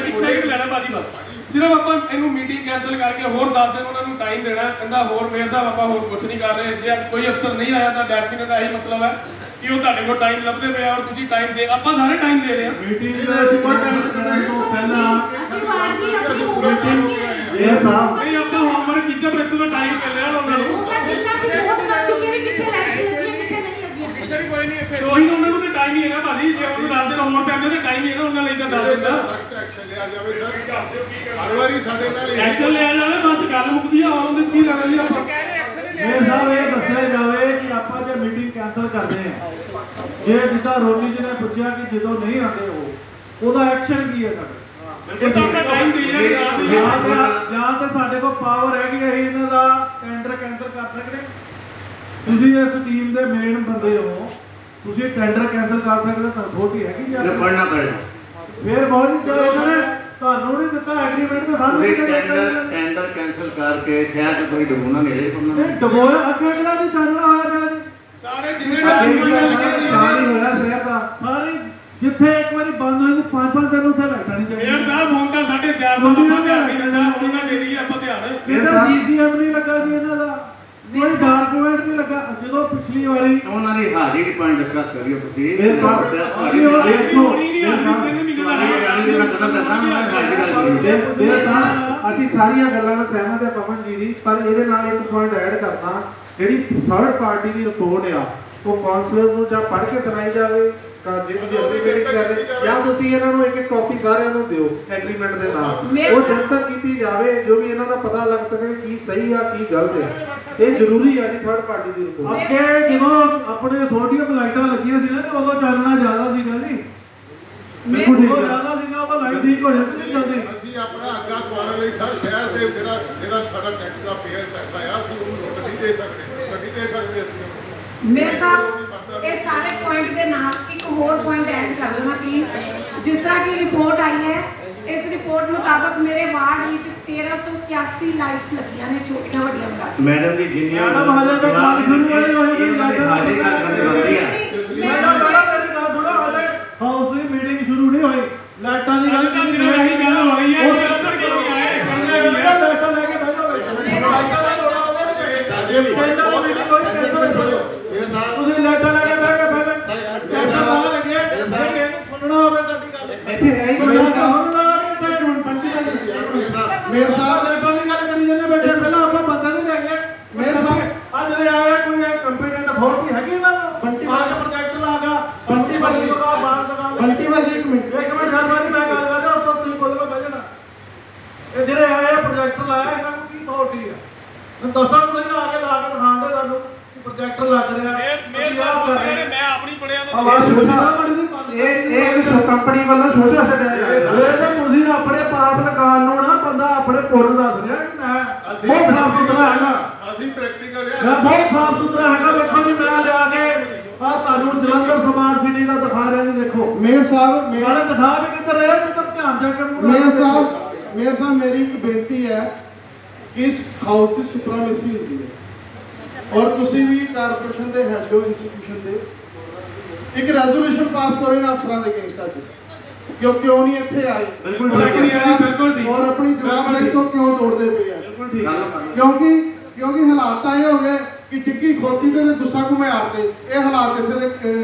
ਇੱਕ ਸੈਕਿੰਡ ਲੈਣਾ ਭਾਜੀ ਬਸ। ਸਿਰਫ ਆਪਾਂ ਇਹਨੂੰ ਮੀਟਿੰਗ ਕੈਂਸਲ ਕਰਕੇ ਹੋਰ 10 ਦਿਨ ਉਹਨਾਂ ਨੂੰ ਟਾਈਮ ਦੇਣਾ। ਕਹਿੰਦਾ ਹੋਰ ਮੇਰ ਦਾ ਆਪਾਂ ਹੋਰ ਕੁਝ ਨਹੀਂ ਕਰ ਰਹੇ। ਜੇ ਕੋਈ ਅਫਸਰ ਨਹੀਂ ਆਇਆ ਤਾਂ ਡੈਪਟੀ ਦਾ ਇਹੀ ਮਤਲਬ ਹੈ ਕਿ ਉਹ ਤੁਹਾਡੇ ਕੋਲ ਟਾਈਮ ਲੱਭਦੇ ਪਏ ਔਰ ਤੁਸੀਂ ਟਾਈਮ ਦੇ, ਆਪਾਂ ਸਾਰੇ ਟਾਈਮ ਦੇ ਰਹੇ ਹਾਂ। ਮੀਟਿੰਗ ਦੇ ਅਸੀਂ ਕੋਈ ਟਾਈਮ ਤੋਂ ਪਹਿਲਾਂ ਅਸੀਂ ਵਾਰਨੀ ਆਪਣੀ ਹੋਮਵਰਕ ਇਹ ਸਾਹਿਬ ਨਹੀਂ ਆਪਾਂ ਹੋਮਵਰਕ ਕੀਤਾ ਪਰ ਇਤਨਾ ਟਾਈਮ ਮਿਲ ਰਿਹਾ ਉਹਨਾਂ ਨੂੰ। ਉਹ ਕਿੰਨਾ ਸੀ ਬਹੁਤ ਕਰ ਚੁੱਕੇ ਵੀ ਕਿੱਥੇ ਲੈਕਸ਼ਨ ਲੱਗੀਆਂ ਕਿੱਥੇ ਨਹੀਂ ਲੱਗੀਆਂ। ਕੋਈ ਉਹਨਾਂ ਨੂੰ ਤਾਂ ਟਾਈਮ ਹੀ ਹੈ ਨਾ ਭਾਜੀ, ਜੇ ਉਹਨੂੰ 10 ਦਿਨ ਹੋਰ ਪੈਂਦੇ ਤਾਂ ਟਾਈਮ ਹੀ ਹੈ ਨਾ ਉਹਨਾਂ ਲਈ ਤਾਂ 10 ਦਿਨ ਦਾ ਸਖਤ ਐਕਸ਼ਨ ਲਿਆ ਜਾਵੇ ਸਰ। ਹਰ ਵਾਰੀ ਸਾਡੇ ਨਾਲ ਐਕਸ਼ਨ ਲਿਆ ਜਾਵੇ, ਬਸ ਗੱਲ ਮੁੱਕਦੀ ਆ। ਉਹਦੇ ਕੀ ਲੈਣਾ ਜੀ ਆਪਾਂ। ਮੇਰੇ ਸਾਹਿਬ ਇਹ ਦੱਸਿਆ ਜਾਵੇ ਕਿ ਆਪਾਂ ਜੇ ਮੀਟਿੰਗ ਕੈਂਸਲ ਕਰਦੇ ਆ, ਜੇ ਜਿੱਦਾਂ ਰੋਨੀ ਜੀ ਨੇ ਪੁੱਛਿਆ ਕਿ ਜਦੋਂ ਨਹੀਂ ਆਉਂਦੇ ਉਹਦਾ ਐਕਸ਼ਨ ਕੀ ਹੈ ਸਾਡਾ। ਇਹ ਤਾਂ ਆਪਾਂ ਟਾਈਮ ਦੇ ਜਾਂ ਤੇ ਸਾਡੇ ਕੋਲ ਪਾਵਰ ਹੈਗੀ ਅਸੀਂ ਇਹਨਾਂ ਦਾ ਟੈਂਡਰ ਕੈਂਸਲ ਕਰ ਸਕਦੇ। ਤੁਸੀਂ ਇਸ ਟੀਮ ਦੇ ਮੇਨ ਬੰਦੇ ਹੋ, ਤੁਸੀਂ ਟੈਂਡਰ ਕੈਂਸਲ ਕਰ ਸਕਦੇ ਤਾਂ ਥੋੜੀ ਹੈਗੀ ਜਾਂ ਪੜਨਾ ਪੜੇਗਾ ਫੇਰ ਬਹੁਤ ਹੀ ਚਾਹੀਦਾ ਨੇ ਤੁਹਾਨੂੰ ਨਹੀਂ ਦਿੱਤਾ ਐਗਰੀਮੈਂਟ ਤੇ ਸਾਨੂੰ ਵੀ ਨਹੀਂ ਦਿੱਤਾ। ਟੈਂਡਰ ਕੈਂਸਲ ਕਰਕੇ ਸ਼ਾਇਦ ਕੋਈ ਡਬੋਣਾ ਨਹੀਂ ਰਹੇ ਉਹਨਾਂ ਇਹ ਡਬੋਇਆ ਅੱਗੇ ਕਿਹੜਾ ਦੀ ਚਾਨਣਾ ਹੋਇਆ ਪਿਆ ਜੀ। ਸਾਰੇ ਜਿੰਨੇ ਸਾਰੀ ਹੋਇਆ ਸ਼ਹਿਰ ਦਾ ਸਾਰੀ ਜਿੱਥੇ ਇੱਕ ਵਾਰੀ ਬੰਦ ਹੋਈ 5-5 ਦਿਨ ਉੱਥੇ ਬੈਠਾ ਨਹੀਂ ਮੇਅਰ ਸਾਹਿਬ ਹੁਣ ਤਾਂ 450 ਦਾ ਧਿਆਨ ਨਹੀਂ ਦਿੰਦਾ। ਉਹਨਾਂ ਦੇ ਦਈਏ ਆਪਾਂ ਧਿਆਨ। ਇਹਦਾ ਜੀਸੀਐਮ ਨਹੀਂ ਲੱਗਾ ਜੀ ਇਹਨਾਂ ਦਾ, ਕੋਈ ਡਾਕੂਮੈਂਟ ਨਹੀਂ ਲੱਗਾ। ਜਦੋਂ ਪਿਛਲੀ ਵਾਰੀ ਉਹਨਾਂ ਦੀ ਹਾਜ਼ਰੀ ਪੁਆਇੰਟ ਡਿਸਕਸ ਕਰਿਓ ਤੁਸੀਂ। ਇਹ ਸਾਹਿਬ ਇਹ ਸਾਹਿਬ ਅਸੀਂ ਸਾਰੀਆਂ ਗੱਲਾਂ ਨਾਲ ਸਹਿਮਤ ਹੈ ਪਵਨ ਜੀ ਦੀ, ਪਰ ਇਹਦੇ ਨਾਲ ਇੱਕ ਪੁਆਇੰਟ ਐਡ ਕਰਨਾ, ਜਿਹੜੀ ਥਰਡ ਪਾਰਟੀ ਦੀ ਰਿਪੋਰਟ ਆ ਉਹ ਕਾਉਂਸਲਰ ਨੂੰ ਜਾਂ ਪੜ੍ਹ ਕੇ ਸੁਣਾਈ ਜਾਵੇ ਜੇ ਤੁਸੀਂ ਅਗਲੀ ਮੀਟਿੰਗ ਕਰ ਰਹੇ ਜਾਂ ਤੁਸੀਂ ਇਹਨਾਂ ਨੂੰ ਇੱਕ ਕਾਪੀ ਸਾਰਿਆਂ ਨੂੰ ਦਿਓ ਐਗਰੀਮੈਂਟ ਦੇ ਨਾਲ। ਉਹ ਜਨਤਕ ਕੀਤੀ ਜਾਵੇ ਜੋ ਵੀ ਇਹਨਾਂ ਦਾ ਪਤਾ ਲੱਗ ਸਕੇ ਕੀ ਸਹੀ ਆ ਕੀ ਗਲਤ ਆ। ਇਹ ਜ਼ਰੂਰੀ ਆ ਜੀ ਥਰਡ ਪਾਰਟੀ ਦੀ ਰਿਪੋਰਟ। ਅੱਗੇ ਜਦੋਂ ਆਪਣੇ ਅਥਾਰਟੀ ਆਫ ਲਾਈਟਾਂ ਲੱਗੀਆਂ ਸੀ ਨਾ ਉਦੋਂ ਚਾਨਣਾ ਜ਼ਿਆਦਾ ਸੀਗਾ ਜੀ। ਬਿਲਕੁਲ ਜ਼ਿਆਦਾ ਸੀਗਾ, ਉਦੋਂ ਲਾਈਟ ਠੀਕ ਹੋ ਜਾਂਦੀ ਸੀ ਜਲਦੀ। ਅਸੀਂ ਆਪਣਾ ਅੱਗਾ ਸਵਾਰਨ ਲਈ ਸਰ ਸ਼ਹਿਰ ਦੇ ਜਿਹੜਾ ਸਾਡਾ ਟੈਕਸ ਦਾ ਪੇਅਰ ਪੈਸਾ ਆ ਅਸੀਂ ਉਹਨੂੰ ਗੱਡੀ ਦੇ ਸਕਦੇ ਅਸੀਂ। ਮੇਰੇ ਸਾਹਿਬ ਇਹ ਸਾਰੇ ਪੁਆਇੰਟ ਦੇ ਨਾਲ ਇੱਕ ਹੋਰ ਪੁਆਇੰਟ ਐਡ ਕਰ ਦੇਣਾ ਪਲੀਜ਼। ਜਿਸ ਤਰ੍ਹਾਂ की ਰਿਪੋਰਟ ਆਈ ਹੈ, ਇਸ ਰਿਪੋਰਟ ਮੁਤਾਬਕ ਮੇਰੇ ਵਾਰਡ ਵਿੱਚ 1381 ਲਾਈਟਸ ਲੱਗੀਆਂ ਨੇ, ਛੋਟੀਆਂ ਵੱਡੀਆਂ ਬਣਾ ਕੇ। ਮੈਡਮ ਜੀ ਜਿੰਨੀਆਂ ਮੈਡਮ ਹਾਲੇ ਤਾਂ ਗੱਲ ਸ਼ੁਰੂ ਹੋਈ ਹੋਈ ਹੈ। ਹਾਜ਼ਰੀ ਘੱਟ ਬੰਦੀ ਆ। ਮੈਡਮ ਮੇਰੀ ਗੱਲ ਸੁਣੋ, ਹਾਲੇ ਹਾਊਸ ਦੀ ਮੀਟਿੰਗ ਸ਼ੁਰੂ ਨਹੀਂ ਹੋਈ। ਲਾਈਟਾਂ ਦੀ ਗੱਲ ਕੀਤੀ ਨਹੀਂ ਹੋਈ। ਗੱਲ ਹੋ ਰਹੀ ਹੈ। ਲਾਈਟਾਂ ਲੈ ਕੇ ਬੈਠੋ ਲਾਈਟਾਂ ਦਾ ਰੋਣਾ ਤੁਸੀਂ ਲਾਈਟਾਂ ਲੈ ਕੇ ਬਹਿ ਕੇ ਲਾਈਟਾਂ ਲਾ ਲੱਗੇ ਸੁਣਨਾ ਹੋਵੇ ਸਾਡੀ ਗੱਲ ਇੱਥੇ ਹੈ ਹੀ ਕੋਈ ਮੇਰੇ ਸਾਹਿਬ ਲਾਈਟਾਂ ਦੀ ਗੱਲ ਕਰੀ ਜਾਂਦੇ ਬੈਠੇ, ਪਹਿਲਾਂ ਆਪਾਂ ਬੰਦਾ ਨਹੀਂ ਲੈ ਗਏ। ਮੇਰੇ ਸਾਹਿਬ ਅੱਜ ਜਿਹੜੇ ਆਇਆ ਕੋਈ ਕੰਪੀਟੈਂਟ ਅਥਾਰਟੀ ਹੈਗੀ ਇਹਨਾਂ ਦਾ ਆਜ ਪ੍ਰੋਜੈਕਟ ਲਾਗਾ ਬੰਟੀ ਬਾਜੀ ਦਾ ਬਾਹਰ ਦਾ ਬੰਟੀ ਬਾਜੀ ਇੱਕ ਮਿੰਟ ਸਰਵਾਨੀ ਮੈਂ ਗੱਲ ਕਰਦਾ ਉੱਪਰ ਤੁਸੀਂ ਕੋਲ ਬਹਿ ਜਾਣਾ। ਇਹ ਜਿਹੜੇ ਆਏ ਪ੍ਰੋਜੈਕਟਰ ਲਾਇਆ ਇਹਨਾਂ ਨੂੰ ਕੀ ਅਥਾਰਟੀ ਆ? ਦੱਸਣ ਤੁਸੀਂ ਆ ਕੇ ਲਾ ਕੇ ਦਿਖਾਣ ਦੇ ਸਾਨੂੰ ਪ੍ਰੋਜੈਕਟਰ ਲੱਗ ਰਿਹਾ। ਮੈਂ ਆਪਣੀ ਪੜਿਆ ਤਾਂ ਇਹ ਕੰਪਨੀ ਵੱਲੋਂ ਸ਼ੋਸ਼ਾ ਛੱਡਿਆ ਜਾਂਦਾ। ਤੁਸੀਂ ਆਪਣੇ ਪਾਪ ਲਗਾਉਣ ਨੂੰ ਨਾ ਬੰਦਾ ਆਪਣੇ ਪੁੱਲ ਦੱਸ ਰਿਹਾ ਕਿ ਮੈਂ ਬਹੁਤ ਸਾਫ ਸੁਥਰਾ ਹੈਗਾ। ਅਸੀਂ ਪ੍ਰੈਕਟੀਕਲ ਮੈਂ ਬਹੁਤ ਸਾਫ ਸੁਥਰਾ ਹੈਗਾ। ਵੇਖੋ ਜੀ ਮੈਂ ਲਿਆ ਕੇ ਆ ਤੁਹਾਨੂੰ ਜਲੰਧਰ ਸਮਾਰਟ ਸਿਟੀ ਦਾ ਦਿਖਾ ਰਿਹਾ ਜੀ। ਦੇਖੋ ਮੇਅਰ ਸਾਹਿਬ ਨਾਲੇ ਦਿਖਾ ਵੀ ਕਿੱਧਰ ਰਿਹਾ ਕਿੱਧਰ ਧਿਆਨ ਜਾ ਕੇ ਮੇਅਰ ਸਾਹਿਬ ਮੇਰੀ ਇੱਕ ਬੇਨਤੀ ਹੈ, ਇਸ ਹਾਊਸ ਦੀ ਸੁਪਰਾਮੇਸੀ ਹੁੰਦੀ ਹੈ ਔਰ ਤੁਸੀਂ ਵੀ ਕਾਰਪੋਰੇਸ਼ਨ ਦੇ ਹੈਡ ਹੋ ਇੰਸਟੀਟਿਊਸ਼ਨ ਦੇ, ਇੱਕ ਰੈਜ਼ੋਲੂਸ਼ਨ ਪਾਸ ਕਰੋ ਇਹਨਾਂ ਅਫਸਰਾਂ ਦੇ ਅਗੇਂਸਟ ਅੱਜ ਕਿਉਂ ਨਹੀਂ ਇੱਥੇ ਆਏ ਬਿਲਕੁਲ ਠੀਕ ਔਰ ਆਪਣੀ ਜਵਾਬਦਾਰੀ ਤੋਂ ਕਿਉਂ ਤੋੜਦੇ ਪਏ ਆ। ਕਿਉਂਕਿ ਹਾਲਾਤ ਆਏ ਹੋ ਗਏ ਕਿ ਡਿੱਗੀ ਖੋਤੀ ਤੇ ਗੁੱਸਾ ਘੁਮੇ ਆਤੇ ਇਹ ਹਾਲਾਤ ਇੱਥੇ ਦੇ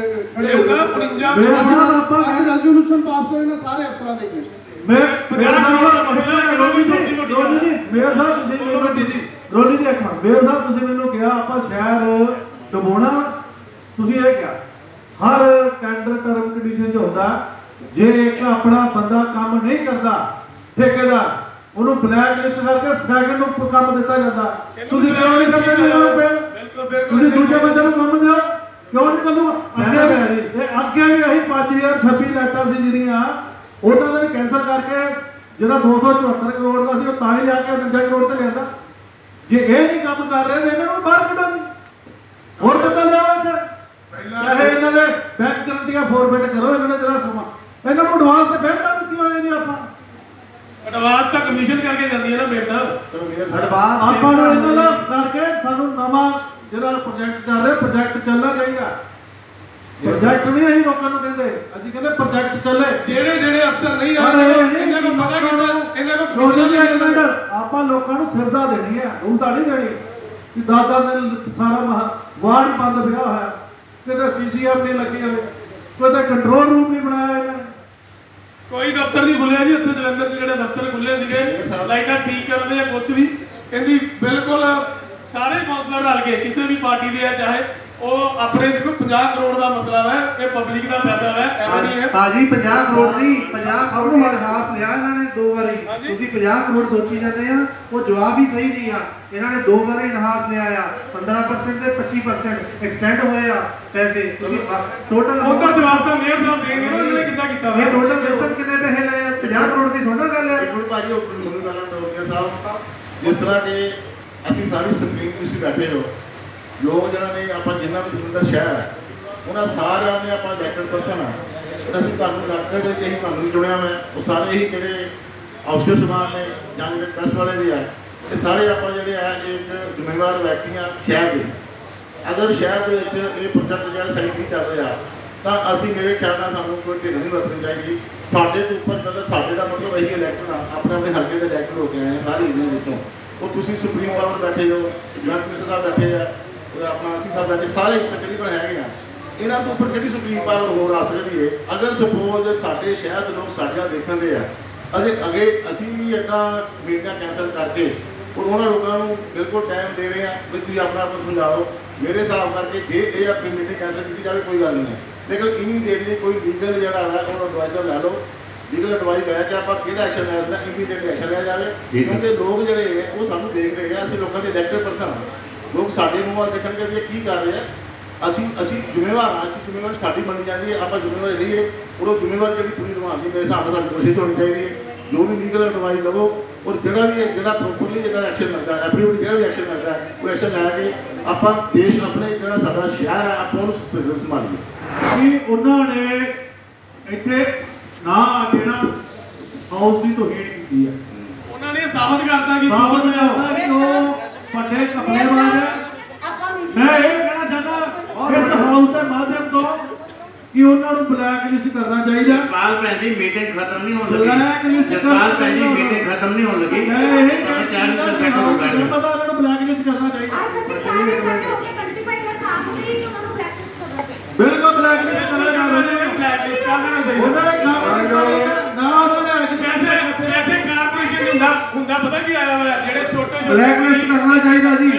ਖੜੇ ਹੋ ਗਏ। ਅੱਜ ਰੈਜ਼ੋਲੂਸ਼ਨ ਪਾਸ ਕਰੋ ਇਹਨਾਂ ਸਾਰੇ ਅਫਸਰਾਂ ਦੇ ਅਗੇਂਸਟ। ਤੁਸੀਂ ਮੈਨੂੰ ਕਿਹਾ ਆਪਾਂ ਸ਼ਹਿਰ ਡੁਬੋਣਾ, ਤੁਸੀਂ ਇਹ ਕਿਹਾ ਹਰ ਟੈਂਡਰ ਟਰਮ ਕੰਡੀਸ਼ਨ 'ਚ ਹੁੰਦਾ ਜੇ ਇੱਕ ਆਪਣਾ ਬੰਦਾ ਕੰਮ ਨਹੀਂ ਕਰਦਾ ਠੇਕੇਦਾਰ ਉਹਨੂੰ ਬਲੈਕ ਲਿਸਟ ਕਰਕੇ ਸੈਕੰਡ ਨੂੰ ਕੰਮ ਦਿੱਤਾ ਜਾਂਦਾ। ਤੁਸੀਂ ਕਿਉਂ ਨਹੀਂ ਕਰਦੇ? ਤੁਸੀਂ ਦੂਜੇ ਬੰਦੇ ਨੂੰ ਕੰਮ ਦਿਓ ਕਿਉਂ ਨਹੀਂ ਕਰੋ? ਅੱਗੇ ਵੀ ਅਸੀਂ 5026 ਲੈਟਾਂ ਸੀ ਜਿਹੜੀਆਂ ਉਹਨਾਂ ਦਾ ਵੀ ਕੈਂਸਲ ਕਰਕੇ ਜਿਹੜਾ 274 ਕਰੋੜ ਦਾ ਸੀ ਉਹ ਤਾਂ ਹੀ ਲਿਆ ਕੇ 49 ਕਰੋੜ ਤੇ ਲਿਆਂਦਾ। ਜੇ ਇਹ ਨਹੀਂ ਕੰਮ ਕਰ ਰਹੇ ਤਾਂ ਇਹਨਾਂ ਨੂੰ ਬਾਹਰ ਕੱਢੋ ਜੀ। ਹੋਰ ਪਤਾ ਲਿਆਓ ਇੱਥੇ ਚਾਹੇ ਇਹਨਾਂ ਦੇ ਬੈਂਕ ਗਰੰਟੀਆਂ ਫੋਰਫਿਟ ਕਰੋ। ਇਹਨਾਂ ਨੇ ਜਿਹੜਾ ਸਮਾਂ ਇਹਨਾਂ ਨੂੰ ਐਡਵਾਂਸ ਤੇ ਪੇਮੈਂਟ ਦਿੱਤੀ ਹੋਈ ਜੀ। ਆਪਾਂ ਐਡਵਾਂਸ ਤਾਂ ਕਮਿਸ਼ਨ ਕਰਕੇ ਜਾਂਦੀ ਹੈ ਨਾ ਪੇਮੈਂਟ। ਐਡਵਾਂਸ ਆਪਾਂ ਨੂੰ ਇਹਨਾਂ ਦਾ ਕਰਕੇ ਸਾਨੂੰ ਨਵਾਂ ਜਿਹੜਾ ਪ੍ਰੋਜੈਕਟ ਚੱਲ ਰਿਹਾ ਪ੍ਰੋਜੈਕਟ ਚੱਲਣਾ ਚਾਹੀਦਾ। ਪ੍ਰੋਜੈਕਟ ਨਹੀਂ ਅਸੀਂ ਲੋਕਾਂ ਨੂੰ ਕਹਿੰਦੇ, ਅਸੀਂ ਕਹਿੰਦੇ ਪ੍ਰੋਜੈਕਟ ਚੱਲੇ। ਜਿਹੜੇ ਅਫਸਰ ਨਹੀਂ ਆ ਰਹੇ ਇਹਨਾਂ ਨੂੰ ਪਤਾ ਕਿੱਦਾਂ ਇਹਨਾਂ ਨੂੰ ਆਪਾਂ ਲੋਕਾਂ ਨੂੰ ਸਿਰਦਾ ਦੇਣੀ ਹੈ, ਉਹ ਤਾਂ ਨਹੀਂ ਦੇਣੀ ਕਿ ਦਾਦਾ ਨੇ ਸਾਰਾ ਵਾਰਡ ਹੀ ਬੰਦ ਪਿਆ ਹੋਇਆ, ਕਿਤੇ ਸੀਸੀਐਮ ਨਹੀਂ ਲੱਗੇ ਹੋਏ, ਕੋਈ ਤਾਂ ਕੰਟਰੋਲ ਰੂਮ ਨਹੀਂ ਬਣਾਇਆ ਇਹਨਾਂ ਨੇ। ਕੋਈ ਦਫ਼ਤਰ ਨਹੀਂ ਖੁੱਲਿਆ ਜੀ ਇੱਥੇ ਜਲੰਧਰ ਦੇ ਜਿਹੜੇ ਦਫ਼ਤਰ ਖੁੱਲੇ ਸੀਗੇ ਲਾਈਟਾਂ ਠੀਕ ਕਰਨ ਦੇ ਜਾਂ ਕੁਝ ਵੀ ਕਹਿੰਦੀ ਬਿਲਕੁਲ ਸਾਰੇ ਕੌਂਸਲਰ ਰਲ ਕੇ ਕਿਸੇ ਵੀ ਪਾਰਟੀ ਦੇ ਆ ਚਾਹੇ ਉਹ ਆਪਣੇ ਦੇਖੋ 50 ਕਰੋੜ ਦਾ ਮਸਲਾ ਹੈ, ਇਹ ਪਬਲਿਕ ਦਾ ਪੈਸਾ ਹੈ, ਐਵੇਂ ਨਹੀਂ ਹੈ ਭਾਜੀ 50 ਕਰੋੜ ਨਹੀਂ 50 ਕਰੋੜ ਦਾ ਇਤਿਹਾਸ ਲਿਆ ਇਹਨਾਂ ਨੇ 2 ਵਾਰੀ। ਤੁਸੀਂ 50 ਕਰੋੜ ਸੋਚੀ ਜਾਂਦੇ ਆ, ਉਹ ਜਵਾਬ ਹੀ ਸਹੀ ਨਹੀਂ ਆ। ਇਹਨਾਂ ਨੇ 2 ਵਾਰੀ ਇਤਿਹਾਸ ਲਿਆ ਆ 15% ਤੇ 25% ਐਕਸਟੈਂਡ ਹੋਏ ਆ ਪੈਸੇ। ਤੁਸੀਂ ਟੋਟਲ ਉਹਦਾ ਜਵਾਬ ਤਾਂ ਮੇਅਰ ਸਾਹਿਬ ਦੇਣਗੇ ਨਾ ਉਹਨੇ ਕਿੱਦਾਂ ਕੀਤਾ ਇਹ ਟੋਟਲ ਦੱਸਣ ਕਿੰਨੇ ਪੈਸੇ ਲਏ ਆ? 50 ਕਰੋੜ ਦੀ ਥੋੜਾ ਗੱਲ ਹੈ। ਹੁਣ ਭਾਜੀ ਉਹ ਤੁਹਾਨੂੰ ਗੱਲਾਂ ਦੋ ਮੇਅਰ ਸਾਹਿਬ, ਜਿਸ ਤਰ੍ਹਾਂ ਕਿ ਅਸੀਂ ਸਾਰੀ ਸਕਰੀਨ ਤੁਸੀਂ ਬੈਠੇ ਹੋ, ਲੋਕ ਜਿਹਨਾਂ ਨੇ ਆਪਾਂ ਜਿੰਨਾ ਵੀ ਜਲੰਧਰ ਸ਼ਹਿਰ ਹੈ ਉਹਨਾਂ ਸਾਰਿਆਂ ਨੇ ਆਪਾਂ ਇਲੈਕਟਡ ਪਰਸਨ ਆ, ਅਸੀਂ ਤੁਹਾਨੂੰ ਲੱਗਦਾ ਕਿ ਅਸੀਂ ਤੁਹਾਨੂੰ ਚੁਣਿਆ ਮੈਂ ਉਹ ਸਾਰੇ ਹੀ ਜਿਹੜੇ ਅਫਸਰ ਸਮਾਨ ਨੇ ਜਾਂ ਜਿਹੜੇ ਪ੍ਰੈਸ ਵਾਲੇ ਵੀ ਆ, ਇਹ ਸਾਰੇ ਆਪਾਂ ਜਿਹੜੇ ਆ ਇੱਕ ਜ਼ਿੰਮੇਵਾਰ ਵਿਅਕਤੀ ਆ ਸ਼ਹਿਰ ਦੇ। ਅਗਰ ਸ਼ਹਿਰ ਦੇ ਵਿੱਚ ਇਹ ਪ੍ਰੋਜੈਕਟ ਜਿਹੜਾ ਸਹੀ ਨਹੀਂ ਚੱਲ ਰਿਹਾ ਤਾਂ ਅਸੀਂ ਮੇਰੇ ਖਿਆਲ ਨਾਲ ਸਾਨੂੰ ਕੋਈ ਢਿੱਲ ਨਹੀਂ ਵਰਤਣੀ ਚਾਹੀਦੀ। ਸਾਡੇ ਤੋਂ ਉੱਪਰ ਮਤਲਬ ਸਾਡੇ ਦਾ ਮਤਲਬ ਇਹੀ ਇਲੈਕਟਡ ਆ, ਆਪਣੇ ਆਪਣੇ ਹਲਕੇ ਦੇ ਇਲੈਕਟਡ ਹੋ ਕੇ ਆਏ ਸਾਰੇ ਏਰੀਏ ਵਿੱਚੋਂ। ਉਹ ਤੁਸੀਂ ਸੁਪਰੀਮ ਪਾਵਰ ਬੈਠੇ ਹੋ, ਜੁਆਇੰਟ ਕਮਿਸ਼ਨਰ ਸਾਹਿਬ ਬੈਠੇ ਆ, ਆਪਣਾ ਅਸੀਂ ਸਾਹਿਬ ਬੈਠੇ, ਸਾਰੇ ਤਕਰੀਬਨ ਹੈਗੇ ਆ। ਇਹਨਾਂ ਤੋਂ ਉੱਪਰ ਕਿਹੜੀ ਸੁਪਰੀਮ ਪਾਵਰ ਹੋਰ ਆ ਸਕਦੀ ਹੈ? ਅਗਰ ਸਪੋਜ਼ ਸਾਡੇ ਸ਼ਹਿਰ ਦੇ ਲੋਕ ਸਾਡੀਆਂ ਦੇਖਣ ਦੇ ਆ ਅੱਗੇ ਅਸੀਂ ਵੀ ਇੱਦਾਂ ਮੀਟਿੰਗਾਂ ਕੈਂਸਲ ਕਰਕੇ ਔਰ ਉਹਨਾਂ ਲੋਕਾਂ ਨੂੰ ਬਿਲਕੁਲ ਟਾਈਮ ਦੇ ਰਹੇ ਆ ਵੀ ਤੁਸੀਂ ਆਪਣਾ ਆਪ ਸਮਝਾਓ। ਮੇਰੇ ਹਿਸਾਬ ਕਰਕੇ ਜੇ ਇਹ ਆਪਣੀ ਮੀਟਿੰਗ ਕੈਂਸਲ ਕੀਤੀ ਜਾਵੇ ਕੋਈ ਗੱਲ ਨਹੀਂ ਹੈ, ਲੇਕਿਨ ਇਮੀਡੀਏਟਲੀ ਕੋਈ ਲੀਗਲ ਜਿਹੜਾ ਹੈ ਉਹ ਐਡਵਾਈਜ਼ਰ ਲੈ ਲਓ, ਲੀਗਲ ਐਡਵਾਈਸ ਲੈ ਕੇ ਆਪਾਂ ਕਿਹੜਾ ਐਕਸ਼ਨ ਲੈ ਸਕਦਾ ਇਮੀਡੀਏਟਲੀ ਐਕਸ਼ਨ ਲਿਆ ਜਾਵੇ। ਕਿਉਂਕਿ ਲੋਕ ਜਿਹੜੇ ਹੈ ਉਹ ਸਾਨੂੰ ਦੇਖ ਰਹੇ ਆ, ਅਸੀਂ ਲੋਕਾਂ ਦੇ ਇਲੈਕਟਡ ਪਰਸਨ ਹਾਂ, ਲੋਕ ਸਾਡੇ ਮੂੰਹ ਵੱਲ ਦੇਖਣਗੇ ਵੀ ਇਹ ਕੀ ਕਰ ਰਹੇ ਆ। ਅਸੀਂ ਜ਼ਿੰਮੇਵਾਰ ਹਾਂ, ਅਸੀਂ ਜ਼ਿੰਮੇਵਾਰ ਸਾਡੀ ਮੰਨੀ ਜਾਂਦੀ ਹੈ, ਆਪਾਂ ਜ਼ਿੰਮੇਵਾਰ ਰਹੀਏ ਔਰ ਉਹ ਜ਼ਿੰਮੇਵਾਰ ਜਿਹੜੀ ਪੂਰੀ ਨਿਭਾਉਣ ਦੀ ਮੇਰੇ ਹਿਸਾਬ ਨਾਲ ਸਾਡੀ ਕੋਸ਼ਿਸ਼ ਹੋਣੀ ਚਾਹੀਦੀ ਹੈ। ਜੋ ਵੀ ਲੀਗਲ ਐਡਵਾਈਸ ਲਵੋ ਔਰ ਜਿਹੜਾ ਪ੍ਰੋਪਰਲੀ ਜਿਹੜਾ ਐਕਸ਼ਨ ਲੱਗਦਾ ਐਪਰੀਵਡ ਜਿਹੜਾ ਵੀ ਐਕਸ਼ਨ ਲੱਗਦਾ ਉਹ ਐਕਸ਼ਨ ਲੈ ਕੇ ਆਪਾਂ ਦੇਸ਼ ਆਪਣੇ ਜਿਹੜਾ ਸਾਡਾ ਸ਼ਹਿਰ ਹੈ ਆਪਾਂ ਉਹਨੂੰ ਸੰਭਾਲੀਏ। ਕਿ ਉਹਨਾਂ ਨੇ ਇੱਥੇ ਨਾ ਜਿਹੜਾ ਹਾਊਸ ਦੀ ਤੋਹੀਣ ਕੀਤੀ ਹੈ, ਉਹਨਾਂ ਨੇ ਸਾਬਤ ਕਰਤਾ ਕਿ ਉਹ ਵੱਡੇ ਕੱਪੜੇ ਵਾਲੇ। ਮੈਂ ਇਹ ਕਹਿਣਾ ਚਾਹੁੰਦਾ ਇਸ ਹਾਊਸ ਦੇ ਮਾਧਿਅਮ ਤੋਂ ਕਿ ਉਹਨਾਂ ਨੂੰ ਬਲੈਕ ਲਿਸਟ ਕਰਨਾ ਚਾਹੀਦਾ। ਜਗਪਾਲ ਭੈਣ ਜੀ ਮੀਟਿੰਗ ਖਤਮ ਨਹੀਂ ਹੋਣ ਲੱਗੀ। ਬਲੈਕ ਲਿਸਟ ਜਗਪਾਲ ਭੈਣ ਜੀ ਮੀਟਿੰਗ ਖਤਮ ਨਹੀਂ ਹੋਣ ਲੱਗੀ। ਮੈਂ ਇਹ ਪਤਾ ਉਹਨਾਂ ਨੂੰ ਬਲੈਕ ਲਿਸਟ ਕਰਨਾ ਚਾਹੀਦਾ। ਅੱਜ ਅਸੀਂ ਸਾਰੇ ਸਾਡੇ ਹੋ ਕੇ ਕੰਟੀਪਾਈ ਦਾ ਸਾਥ ਨਹੀਂ ਕਿ ਉਹਨਾਂ ਨੂੰ ਪ੍ਰੈਕਟਿਸ ਕਰਨਾ ਚਾਹੀਦਾ। ਬਿਲਕੁਲ ਬਲੈਕ ਲਿਸਟ ਕਰਨਾ ਚਾਹੀਦਾ। ਬਲੈਕ ਲਿਸਟ ਕਰਨਾ ਚਾਹੀਦਾ। ਉਹਨਾਂ ਨੇ ਕੰਮ ਨਾ ਉਹਨਾਂ ਨੇ ਅੱਜ ਪੈਸੇ ਕਾਰਪੋਰੇਸ਼ਨ ਹੁੰਦਾ ਪਤਾ ਕੀ ਆਇਆ ਹੋਇਆ ਜਿਹੜੇ ਛੋਟੇ ਬਲੈਕ ਲਿਸਟ ਕਰਨਾ ਚਾਹੀਦਾ ਜੀ।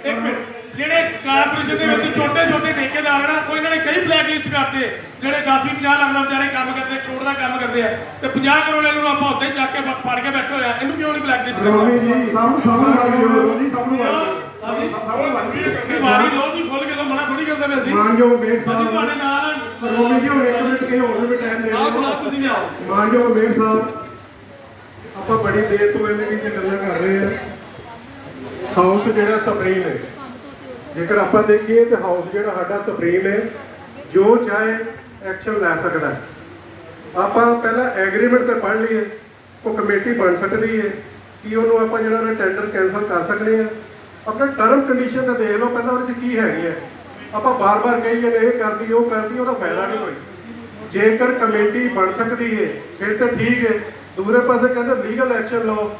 ਇੱਕ ਮਿੰਟ ਜਿਹੜੇ ਕਾਰਪੋਰੇਸ਼ਨ ਦੇ ਵਿੱਚ ਛੋਟੇ ਛੋਟੇ ਠੇਕੇਦਾਰ ਹਨ ਉਹ ਇਹਨਾਂ ਨੇ ਕਈ ਬਲੈਕ ਲਿਸਟ ਕਰਤੇ ਜਿਹੜੇ 10-50 ਲੱਖ ਦਾ ਵਿਚਾਰੇ ਕੰਮ ਕਰਦੇ, ਕਰੋੜ ਦਾ ਕੰਮ ਕਰਦੇ ਆ, ਤੇ 50 ਕਰੋੜ ਵਾਲੇ ਨੂੰ ਆਪਾਂ ਉੱਤੇ ਚੱਕ ਕੇ ਫੜ ਕੇ ਬੈਠੇ ਹੋਇਆ। ਇਹਨੂੰ ਕਿਉਂ ਨਹੀਂ ਬਲੈਕ ਲਿਸਟ ਰੋਮੀ ਜੀ ਸਭ ਨੂੰ ਵਾਲੀ ਜੀ, ਸਭ ਨੂੰ ਮਾਰੀ ਲੋਕ ਵੀ ਖੋਲ ਕੇ ਤਾਂ ਮਨਾ ਥੋੜੀ ਕਰਦੇ ਪਏ ਅਸੀਂ। ਮਾਨਯੋਗ ਮੇਰ ਅਸੀਂ ਸਾਹਿਬ ਤੁਹਾਡੇ ਨਾਲ ਰੋਮੀ ਜੀ ਹੋਣੇ ਇੱਕ ਮਿੰਟ ਹੋਰ ਵੀ ਟਾਈਮ ਦੇ ਆਹ ਬੁਲਾ ਤੁਸੀਂ ਜਾਓ। ਮਾਨਯੋਗ ਮੇਰ ਸਾਹਿਬ, ਆਪਾਂ ਬੜੀ ਦੇਰ ਤੋਂ ਇਹਦੇ ਵਿੱਚ ਗੱਲਾਂ ਕਰ ਰਹੇ ਹਾਂ। ਹਾਊਸ ਜਿਹੜਾ ਸੁਪਰੀਮ ਹੈ, ਜੇਕਰ ਆਪਾਂ ਦੇਖੀਏ ਤੇ ਹਾਊਸ ਜਿਹੜਾ ਸਾਡਾ ਸੁਪਰੀਮ ਹੈ, ਜੋ ਚਾਹੇ ਐਕਸ਼ਨ ਲੈ ਸਕਦਾ ਹੈ। ਆਪਾਂ ਪਹਿਲਾਂ ਐਗਰੀਮੈਂਟ ਤੇ ਪੜ੍ਹ ਲਈਏ, ਉਹ ਕਮੇਟੀ ਬਣ ਸਕਦੀ ਹੈ ਕਿ ਉਹਨੂੰ ਆਪਾਂ ਜਿਹੜਾ ਟੈਂਡਰ ਕੈਂਸਲ ਕਰ ਸਕਦੇ ਹਾਂ। ਆਪਣਾ ਟਰਮ ਕੰਡੀਸ਼ਨ ਤਾਂ ਦੇਖ ਲਓ ਪਹਿਲਾਂ ਉਹਦੇ 'ਚ ਕੀ ਹੈਗੀ ਹੈ। ਆਪਾਂ ਬਾਰ-ਬਾਰ ਕਹੀਏ ਨੇ ਇਹ ਕਰਦੀ ਉਹ ਕਰਦੀ, ਉਹਦਾ ਫਾਇਦਾ ਨਹੀਂ ਕੋਈ। ਜੇਕਰ ਕਮੇਟੀ ਬਣ ਸਕਦੀ ਹੈ ਫਿਰ ਤਾਂ ਠੀਕ ਹੈ। ਦੂਸਰੇ ਪਾਸੇ ਕਹਿੰਦੇ ਲੀਗਲ ਐਕਸ਼ਨ ਲਓ।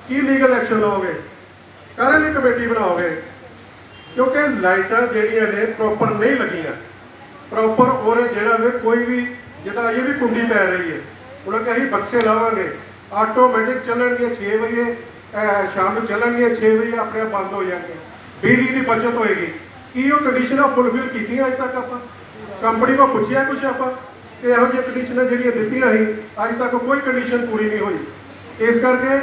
ਕੀ ਲੀਗਲ ਐਕਸ਼ਨ ਲਓਗੇ? ਕਾਹਦੇ ਲਈ ਕਮੇਟੀ ਬਣਾਓਗੇ? ਕਿਉਂਕਿ ਲਾਈਟਾਂ ਜਿਹੜੀਆਂ ਨੇ ਪ੍ਰੋਪਰ ਨਹੀਂ ਲੱਗੀਆਂ, ਪ੍ਰੋਪਰ ਉਹਦੇ ਜਿਹੜਾ ਵੇ ਕੋਈ ਵੀ ਜਿੱਦਾਂ ਇਹ ਵੀ ਕੁੰਡੀ ਪੈ ਰਹੀ ਹੈ, ਉਹਨਾਂ ਕਿ ਅਸੀਂ ਬਕਸੇ ਲਾਵਾਂਗੇ, ਆਟੋਮੈਟਿਕ ਚੱਲਣਗੀਆਂ 6 ਵਜੇ, ਸ਼ਾਮ ਨੂੰ ਚੱਲਣਗੀਆਂ 6 ਵਜੇ ਆਪਣੇ ਆਪ ਬੰਦ ਹੋ ਜਾਣਗੇ, ਬਿਜਲੀ ਦੀ ਬਚਤ ਹੋਏਗੀ। ਕੀ ਉਹ ਕੰਡੀਸ਼ਨਾਂ ਫੁੱਲਫਿਲ ਕੀਤੀਆਂ ਅੱਜ ਤੱਕ? ਆਪਾਂ ਕੰਪਨੀ ਕੋਲ ਪੁੱਛਿਆ ਕੁਛ ਆਪਾਂ ਕਿ ਇਹੋ ਜਿਹੀਆਂ ਕੰਡੀਸ਼ਨਾਂ ਜਿਹੜੀਆਂ ਦਿੱਤੀਆਂ ਸੀ ਅੱਜ ਤੱਕ ਕੋਈ ਕੰਡੀਸ਼ਨ ਪੂਰੀ ਨਹੀਂ ਹੋਈ। ਇਸ ਕਰਕੇ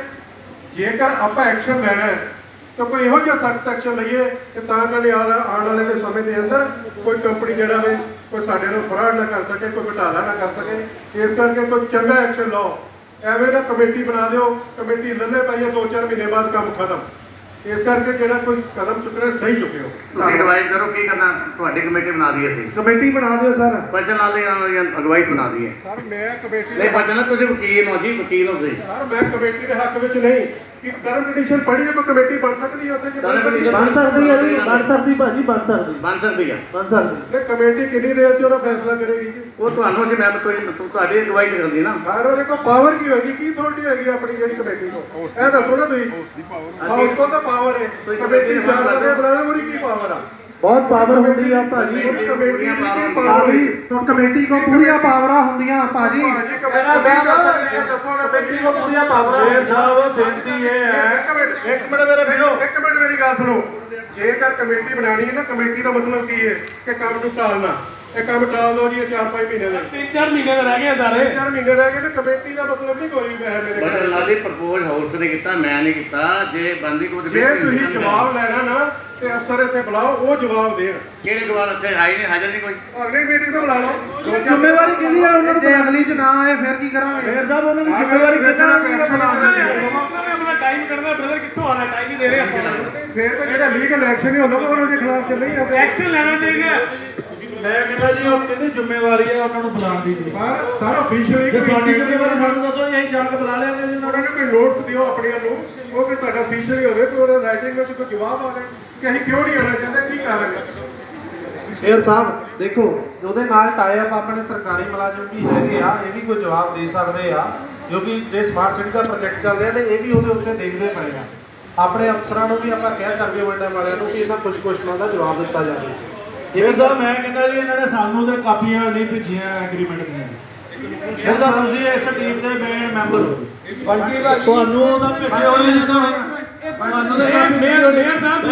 ਜੇਕਰ ਆਪਾਂ ਐਕਸ਼ਨ ਲੈਣਾ ਹੈ ਤਾਂ ਕੋਈ ਇਹੋ ਜਿਹਾ ਸਖਤ ਐਕਸ਼ਨ ਲਈਏ ਕਿ ਤਾਂ ਕਿ ਆਉਣ ਵਾਲੇ ਦੇ ਸਮੇਂ ਦੇ ਅੰਦਰ ਕੋਈ ਕੰਪਨੀ ਜਿਹੜਾ ਵੇ ਕੋਈ ਸਾਡੇ ਨਾਲ ਫਰਾਡ ਨਾ ਕਰ ਸਕੇ, ਕੋਈ ਘੁਟਾਲਾ ਨਾ ਕਰ ਸਕੇ। ਇਸ ਕਰਕੇ ਕੋਈ ਚੰਗਾ ਐਕਸ਼ਨ ਲਓ। ਐਵੇਂ ਨਾ ਕਮੇਟੀ ਬਣਾ ਦਿਓ, ਕਮੇਟੀ ਲੱਲੇ ਪਾਈਏ 2-4 ਮਹੀਨੇ ਬਾਅਦ ਕੰਮ ਖਤਮ। ਇਸ ਕਰਕੇ ਜਿਹੜਾ ਕੋਈ ਕਦਮ ਚੁੱਕਣਾ ਸਹੀ ਚੁੱਕਿਓ। ਤੁਸੀਂ ਐਡਵਾਈਸ ਕਰੋ ਕੀ ਕਰਨਾ। ਤੁਹਾਡੀ ਕਮੇਟੀ ਬਣਾ ਦਈਏ ਅਸੀਂ? ਕਮੇਟੀ ਬਣਾ ਦਿਓ ਸਰ। ਬਚਨ ਵਾਲੇ ਅਗਵਾਈ ਬਣਾ ਦਈਏ ਸਰ ਮੈਂ ਕਮੇਟੀ ਨਹੀਂ ਬਚਨ, ਤੁਸੀਂ ਵਕੀਲ ਹੋ ਜੀ, ਵਕੀਲ ਹੋ ਤੁਸੀਂ। ਸਰ ਮੈਂ ਕਮੇਟੀ ਦੇ ਹੱਕ ਵਿੱਚ ਨਹੀਂ ਕਿ ਟਰਮ ਕੰਡੀਸ਼ਨ ਪੜ੍ਹੀ ਹੈ, ਕੋਈ ਕਮੇਟੀ ਬਣ ਸਕਦੀ ਹੈ ਉੱਥੇ ਕਿ ਬਣ ਸਕਦੀ ਹੈ ਜੀ, ਬਣ ਸਕਦੀ ਭਾਜੀ, ਬਣ ਸਕਦੀ ਬਣ ਸਕਦੀ ਆ। ਬਣ ਸਕਦੀ। ਕਮੇਟੀ ਕਿੰਨੀ ਦੇਰ 'ਚ ਉਹਦਾ ਫੈਸਲਾ ਕਰੇਗੀ? ਉਹ ਤੁਹਾਨੂੰ ਅਸੀਂ ਮੈਂ ਤੁਹਾਡੀ ਅਗਵਾਈ ਕਰਦੀ ਨਾ। ਸਰ ਉਹਦੇ ਕੋਲ ਪਾਵਰ ਕੀ ਹੋਏਗੀ, ਕੀ ਅਥਾਰਟੀ ਹੋਏਗੀ ਆਪਣੀ ਜਿਹੜੀ ਕਮੇਟੀ ਕੋਲ? ਇਹ ਦੱਸੋ ਨਾ ਤੁਸੀਂ। ਹਾਊਸ ਕੋਲ ਤਾਂ ਪਾਵਰ ਹੈ, ਕਮੇਟੀ 4 ਬੰਦੇ ਬਣਾਵੇ, ਉਹਦੀ ਕੀ ਪਾਵਰ ਆ? ਬਹੁਤ ਪਾਵਰ ਹੁੰਦੀ ਆ ਭਾਜੀ, ਕਮੇਟੀ ਦੀ ਕੀ ਪਾਵਰ ਹੈ? ਕਮੇਟੀ ਕੋ ਪੂਰੀਆਂ ਪਾਵਰਾਂ ਹੁੰਦੀਆਂ ਭਾਜੀ। ਕਮੇਟੀ ਕੋ ਪੂਰੀਆਂ ਪਾਵਰਾਂ। ਮੇਰ ਸਾਹਿਬ ਬੇਨਤੀ ਇਹ ਹੈ, ਇੱਕ ਮਿੰਟ ਮੇਰੇ ਵੀਰੋ, ਇੱਕ ਮਿੰਟ ਮੇਰੀ ਗੱਲ ਸੁਣੋ। ਜੇਕਰ ਕਮੇਟੀ ਬਣਾਣੀ ਹੈ ਨਾ, ਕਮੇਟੀ ਦਾ ਮਤਲਬ ਕੀ ਹੈ ਕਿ ਕੰਮ ਨੂੰ ਟਾਲਣਾ। ਇਹ ਕੰਮ ਟਾਲ ਦੋ ਜੀ, 4-5 ਮਹੀਨੇ ਦੇ, 3-4 ਮਹੀਨੇ ਦੇ ਰਹਿ ਗਏ ਸਾਰੇ। 4 ਮਹੀਨੇ ਰਹਿ ਗਏ ਨੇ। ਕਮੇਟੀ ਦਾ ਮਤਲਬ ਨਹੀਂ ਕੋਈ ਹੈ ਮੇਰੇ but Allah the propose house ਨੇ ਕੀਤਾ, ਮੈਂ ਨਹੀਂ ਕੀਤਾ। ਜੇ ਬੰਦੀ ਕੋਈ ਜੇ ਤੁਸੀਂ ਜਵਾਬ ਲੈਣਾ ਨਾ ਤੇ ਅਫਸਰ ਇੱਥੇ ਬੁਲਾਓ, ਉਹ ਜਵਾਬ ਦੇਣ। ਕਿਹੜੇ ਜਵਾਬ ਇੱਥੇ ਆਏ ਨੇ? ਹਾਜ਼ਰ ਨਹੀਂ ਕੋਈ। ਅਗਲੀ ਮੀਟਿੰਗ ਤੋਂ ਬੁਲਾ ਲਓ। ਜ਼ਿੰਮੇਵਾਰੀ ਕਿਹਦੀ ਆ ਉਹਨਾਂ ਨੂੰ? ਜੇ ਅਗਲੀ 'ਚ ਨਾ ਆਏ ਫਿਰ ਕੀ ਕਰਾਂਗੇ? ਫਿਰ ਸਾਹਿਬ ਉਹਨਾਂ ਦੀ ਜ਼ਿੰਮੇਵਾਰੀ ਕਿਹਨਾਂ ਦੀ ਹੈ? ਆਪਣਾ ਟਾਈਮ ਕੱਢਣਾ ਬ੍ਰਦਰ, ਕਿੱਥੋਂ ਆਣਾ? ਟਾਈਮ ਹੀ ਦੇ ਰਹੇ ਆਪਾਂ। ਫਿਰ ਤਾਂ ਜਿਹੜਾ ਲੀਗਲ ਐਕਸ਼ਨ ਹੀ ਹੁੰਦਾ ਉਹਨਾਂ ਦੇ ਖਿਲਾਫ ਚੱਲੇ ਹੀ ਆ। ਐਕਸ਼ਨ ਲੈਣਾ ਚਾਹੀਦਾ। ਮੈਂ ਕਹਿੰਦਾ ਜੀ ਉਹ ਕਹਿੰਦੇ ਜ਼ਿੰਮੇਵਾਰੀ ਆ ਉਹਨਾਂ ਨੂੰ ਬੁਲਾਉਣ ਦੀ। ਸਾਰਾ ਅਫੀਸ਼ੀਅਲੀ ਜੇ ਸਾਡੀ ਜ਼ਿੰਮੇਵਾਰੀ ਸਾਨੂੰ ਦੱਸੋ ਜੀ, ਅਸੀਂ ਜਾ ਕੇ ਬੁਲਾ ਲਿਆਂਗੇ ਜੀ ਉਹਨਾਂ ਨੂੰ। ਕੋਈ ਨੋਟਸ ਦਿਓ ਆਪਣੀਆਂ ਨੂੰ, ਉਹ ਕਿ ਤੁਹਾਡਾ ਅਫੀਸ਼ੀਅਲੀ ਹੋਵੇ, ਕੋਈ ਉਹਦਾ ਰਾਈਟਿੰਗ ਵਿੱਚ ਕੋਈ ਜਵਾਬ ਆਵੇ ਕਿ ਅਸੀਂ ਕਿਉਂ ਨਹੀਂ ਆਉਣਾ ਚਾਹੁੰਦੇ, ਕੀ ਕਾਰਨ ਹੈ। ਸ਼ੇਰ ਸਾਹਿਬ ਦੇਖੋ, ਉਹਦੇ ਨਾਲ ਟਾਈ ਅਪ ਆਪਣੇ ਸਰਕਾਰੀ ਮੁਲਾਜ਼ਮ ਵੀ ਹੈਗੇ ਆ, ਇਹ ਵੀ ਕੋਈ ਜਵਾਬ ਦੇ ਸਕਦੇ ਆ, ਕਿਉਂਕਿ ਜੇ ਸਮਾਰਟ ਸਿਟੀ ਦਾ ਪ੍ਰੋਜੈਕਟ ਚੱਲ ਰਿਹਾ ਤੇ ਇਹ ਵੀ ਉਹਦੇ ਉੱਤੇ ਦੇਖਦੇ ਪਏ ਆ। ਆਪਣੇ ਅਫਸਰਾਂ ਨੂੰ ਵੀ ਆਪਾਂ ਕਹਿ ਸਕਦੇ ਵੱਡੇ ਵਾਲਿਆਂ ਨੂੰ ਕਿ ਇਹਨਾਂ ਕੁਝ ਕੁਐਸਚਨਾਂ ਦਾ ਜਵਾਬ ਦਿੱਤਾ ਜਾਵੇ। ਜਿਵੇਂ ਸਾਹਿਬ ਮੈਂ ਕਹਿੰਦਾ ਜੀ, ਇਹਨਾਂ ਨੇ ਸਾਨੂੰ ਤੇ ਕਾਪੀਆਂ ਨਹੀਂ ਭੇਜੀਆਂ ਐਗਰੀਮੈਂਟ ਦੀਆਂ। ਇਹਦਾ ਤੁਸੀਂ ਇਸ ਟੀਮ ਦੇ ਮੇਨ ਮੈਂਬਰ ਹੋ, ਤੁਹਾਨੂੰ ਉਹਦਾ ਭੇਜਿਆ ਹੋਇਆ ਤੁਹਾਨੂੰ ਤਾਂ ਕਾਪੀ ਮੇਅਰ ਸਾਹਿਬ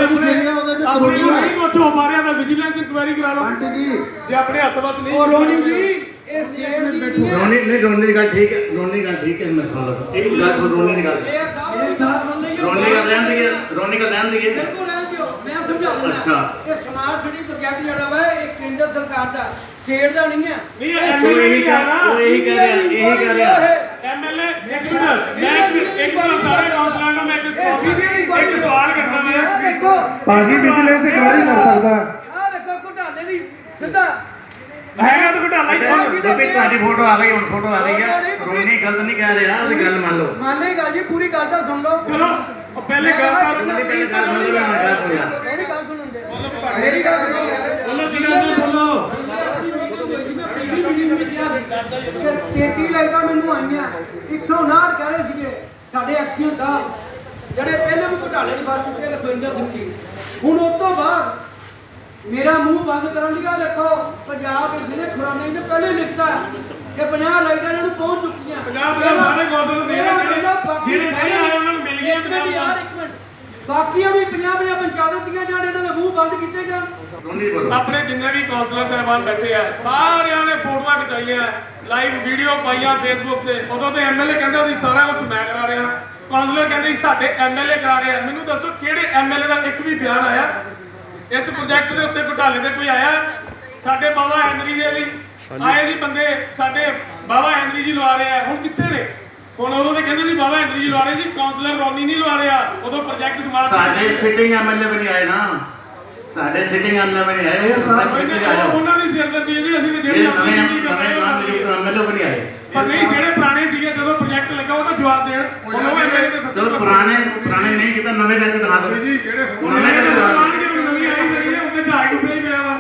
ਆਪਣੇ ਨਹੀਂ ਕੋਠੋਂ ਮਾਰਿਆ ਤਾਂ ਵਿਜੀਲੈਂਸ ਇਨਕੁਆਇਰੀ ਕਰਾ ਲਓ। ਆਂਟੀ ਜੀ ਜੇ ਆਪਣੇ ਹੱਥ ਵੱਸ ਨਹੀਂ। ਉਹ ਰੋਣੀ ਜੀ ਇਸ ਚੇਅਰ ਦੀ ਨਹੀਂ ਹੈ। ਰੋਣੀ ਦੀ ਗੱਲ ਠੀਕ ਹੈ, ਰੋਣੀ ਦੀ ਗੱਲ ਠੀਕ ਹੈ। ਮੈਂ ਸੁਣ ਲਓ ਇੱਕ ਗੱਲ, ਰੋਣੀ ਦੀ ਗੱਲ, ਮੇਅਰ ਸਾਹਿਬ ਦੀ ਗੱਲ ਸੁਣ ਲਈਏ। ਰੋਣੀ ਗੱਲ ਰਹਿਣ ਦਈਏ, ਰੋਣੀ ਗੱਲ ਰਹਿਣ ਦਈਏ। ਬਿਲਕੁਲ ਰਹਿਣ ਦਿਓ, ਮੈਂ ਸਮਝਾ ਦਿੰਦਾ। ਅੱਛਾ। ਇਹ ਸਮਾਰਟ ਸਿਟੀ ਪ੍ਰੋਜੈਕਟ ਜਿਹੜਾ ਵਾ ਇਹ ਕੇਂਦਰ ਸਰਕਾਰ ਦਾ, ਸਟੇਟ ਦਾ ਨਹੀਂ ਹੈ। ਨਹੀਂ ਐਮਐਲਏ ਨਹੀਂ ਆਣਾ, ਉਹ ਇਹੀ ਕਹਿ ਰਿਹਾ, ਇਹੀ ਕਹਿ ਰਿਹਾ। ਐਮਐਲਏ ਇੱਕ ਮਿੰਟ, ਮੈਂ ਇੱਕ ਸਾਰੇ ਕਾਉਂਸਲਰਾਂ ਨੂੰ ਮੈਂ ਇੱਕ ਸਵਾਲ ਕਰਦਾ ਮੈਂ। ਦੇਖੋ ਭਾਜੀ ਵਿਜੀਲੈਂਸ ਇਨਕੁਆਇਰੀ ਕਰ ਸਕਦਾ। ਆਹ ਦੇਖੋ ਘੁਟਾਲੇ ਦੀ ਸਿੱਧਾ ਹੈ ਤਾਂ ਘੁਟਾਲਾ ਹੀ। ਬੱਬੀ ਤੁਹਾਡੀ ਫੋਟੋ ਆ ਗਈ, ਹੁਣ ਫੋਟੋ ਆ ਗਈ ਹੈ। ਰੋਣੀ ਗਲਤ ਨਹੀਂ ਕਹਿ ਰਿਹਾ, ਉਹਦੀ ਗੱਲ ਮੰਨ ਲਓ। ਮੰਨ ਲਈ ਗੱਲ ਜੀ, ਪੂਰੀ ਗੱਲ ਤਾਂ ਸੁਣ ਲਓ। ਚਲੋ ਉਹ ਪਹਿਲੇ ਗੱਲ ਕਰ ਪਹਿਲੇ ਗੱਲ ਮੰਨ ਲਓ, ਮੈਂ ਗੱਲ ਸੁਣਿਆ। ਮੇਰੀ ਗੱਲ ਸੁਣਨ ਦੇ, ਮੇਰੀ ਗੱਲ ਸੁਣੋ। ਬੋਲੋ ਜਿਨਾਂ ਨੂੰ ਬੋਲੋ। 33 ਲਾਈਟਾਂ ਮੈਨੂੰ ਆਈਆਂ, 159 ਕਹਿ ਰਹੇ ਸੀਗੇ ਸਾਡੇ ਐਕਸੀਅਨ ਸਾਹਿਬ ਜਿਹੜੇ ਪਹਿਲੇ ਵੀ ਘੁਟਾਲੇ 'ਚ ਫਸ ਚੁੱਕੇ ਲਖਵਿੰਦਰ ਸਿੰਘ ਜੀ। ਹੁਣ ਉਸ ਤੋਂ ਬਾਅਦ ਮੇਰਾ ਮੂੰਹ ਬੰਦ ਕਰਨ ਲਈ ਦੇਖੋ, ਪੰਜਾਬ ਦੇ ਜ਼ਿਲ੍ਹੇ ਖੁਰਾਨਾ ਨੇ ਪਹਿਲੇ ਲਿਖਤਾ ਕਿ 50 ਲਾਈਟਾਂ ਇਹਨਾਂ ਨੂੰ ਪਹੁੰਚ ਚੁੱਕੀਆਂ। 50 ਸਾਰੇ ਗੌਰਮੈਂਟ ਨੂੰ ਦੇ ਰਹੇ ਜਿਹੜੇ ਨਹੀਂ ਆਏ ਉਹਨਾਂ ਨੂੰ ਮਿਲ ਗਏ। ਯਾਰ ਇੱਕ ਮਿੰਟ, ਬਾਕੀਆਂ ਵੀ 50 ਪਹੁੰਚਾ ਦਿੱਤੀਆਂ ਜਾਣ, ਇਹਨਾਂ ਦੇ ਮੂੰਹ ਬੰਦ ਕੀਤੇ ਜਾਣ। ਆਪਣੇ ਜਿੰਨੇ ਵੀ ਕੌਂਸਲਰ ਸਾਹਿਬਾਨ ਬੈਠੇ ਆ ਸਾਰਿਆਂ ਨੇ ਫੋਟੋਆਂ ਖਿਚਾਈਆਂ, ਲਾਈਵ ਵੀਡੀਓ ਪਾਈਆਂ ਫੇਸਬੁੱਕ ਤੇ। ਉਦੋਂ ਤੇ ਐਮਐਲਏ ਕਹਿੰਦਾ ਸੀ ਸਾਰਾ ਕੁਝ ਮੈਂ ਕਰਾ ਰਿਹਾ, ਕੌਂਸਲਰ ਕਹਿੰਦੇ ਸੀ ਸਾਡੇ ਐਮਐਲਏ ਕਰਾ ਰਹੇ ਆ। ਮੈਨੂੰ ਦੱਸੋ ਕਿਹੜੇ ਐਮਐਲਏ ਦਾ ਇੱਕ ਵੀ ਬਿਆਨ ਆਇਆ ਇਸ ਪ੍ਰੋਜੈਕਟ ਦੇ ਉੱਤੇ? ਘੁਟਾਲੇ ਦੇ ਕੋਈ ਆਇਆ? ਸਾਡੇ ਬਾਬਾ ਹੈਨਰੀ ਜੀ ਵੀ ਆਏ ਜੀ ਬੰਦੇ, ਸਾਡੇ ਬਾਬਾ ਹੈਨਰੀ ਜੀ ਲਵਾ ਰਹੇ ਆ, ਹੁਣ ਕਿੱਥੇ ਨੇ? ਹੁਣ ਉਦੋਂ ਤੇ ਕਹਿੰਦੇ ਸੀ ਬਾਬਾ ਹੈਨਰੀ ਜੀ ਲਵਾ ਰਹੇ ਸੀ, ਕੌਂਸਲਰ ਰੋਨੀ ਨਹੀਂ ਲਵਾ ਰਿਹਾ। ਉਦੋਂ ਪ੍ਰੋਜੈਕਟ ਸਮਾਪਤ ਸਾਡੇ ਸਿਟਿੰਗ ਐਮਐਲਏ ਵੀ ਨਹੀਂ ਆਏ ਨਾ, ਸਾਡੇ ਸਿਟਿੰਗ ਐਮਐਲਏ ਵੀ ਨਹੀਂ ਆਏ। ਉਹਨਾਂ ਦੀ ਸਿਰਦਰਦੀ ਹੈ ਜੀ, ਅਸੀਂ ਤੇ ਜਿਹੜੀ ਆਪਣੀ ਡਿਊਟੀ ਕਰ ਰਹੇ ਹਾਂ ਐਮਐਲਏ ਵੀ ਨਹੀਂ ਆਏ। ਪਰ ਨਹੀਂ, ਜਿਹੜੇ ਪੁਰਾਣੇ ਸੀਗੇ ਜਦੋਂ ਪ੍ਰੋਜੈਕਟ ਲੱਗਾ ਉਹ ਤਾਂ ਜਵਾਬ ਦੇਣ। ਹੁਣ ਉਹ ਐਮਐਲਏ ਤੇ ਚਲੋ ਪੁਰਾਣੇ ਨਹੀਂ ਕੀਤਾ, ਨਵੇਂ ਲੈ ਕੇ ਦਿਖਾ ਦਿਓ ਜੀ। ਜਿਹੜੇ ਨਵੇਂ ਲੈ ਕੇ ਨਵੀਂ ਆਈ ਹੋਈ ਹੈ ਉਹਦੇ ਜਹਾਜ਼ ਡੁੱਬਿਆ ਹੀ ਪਿਆ ਵਾ।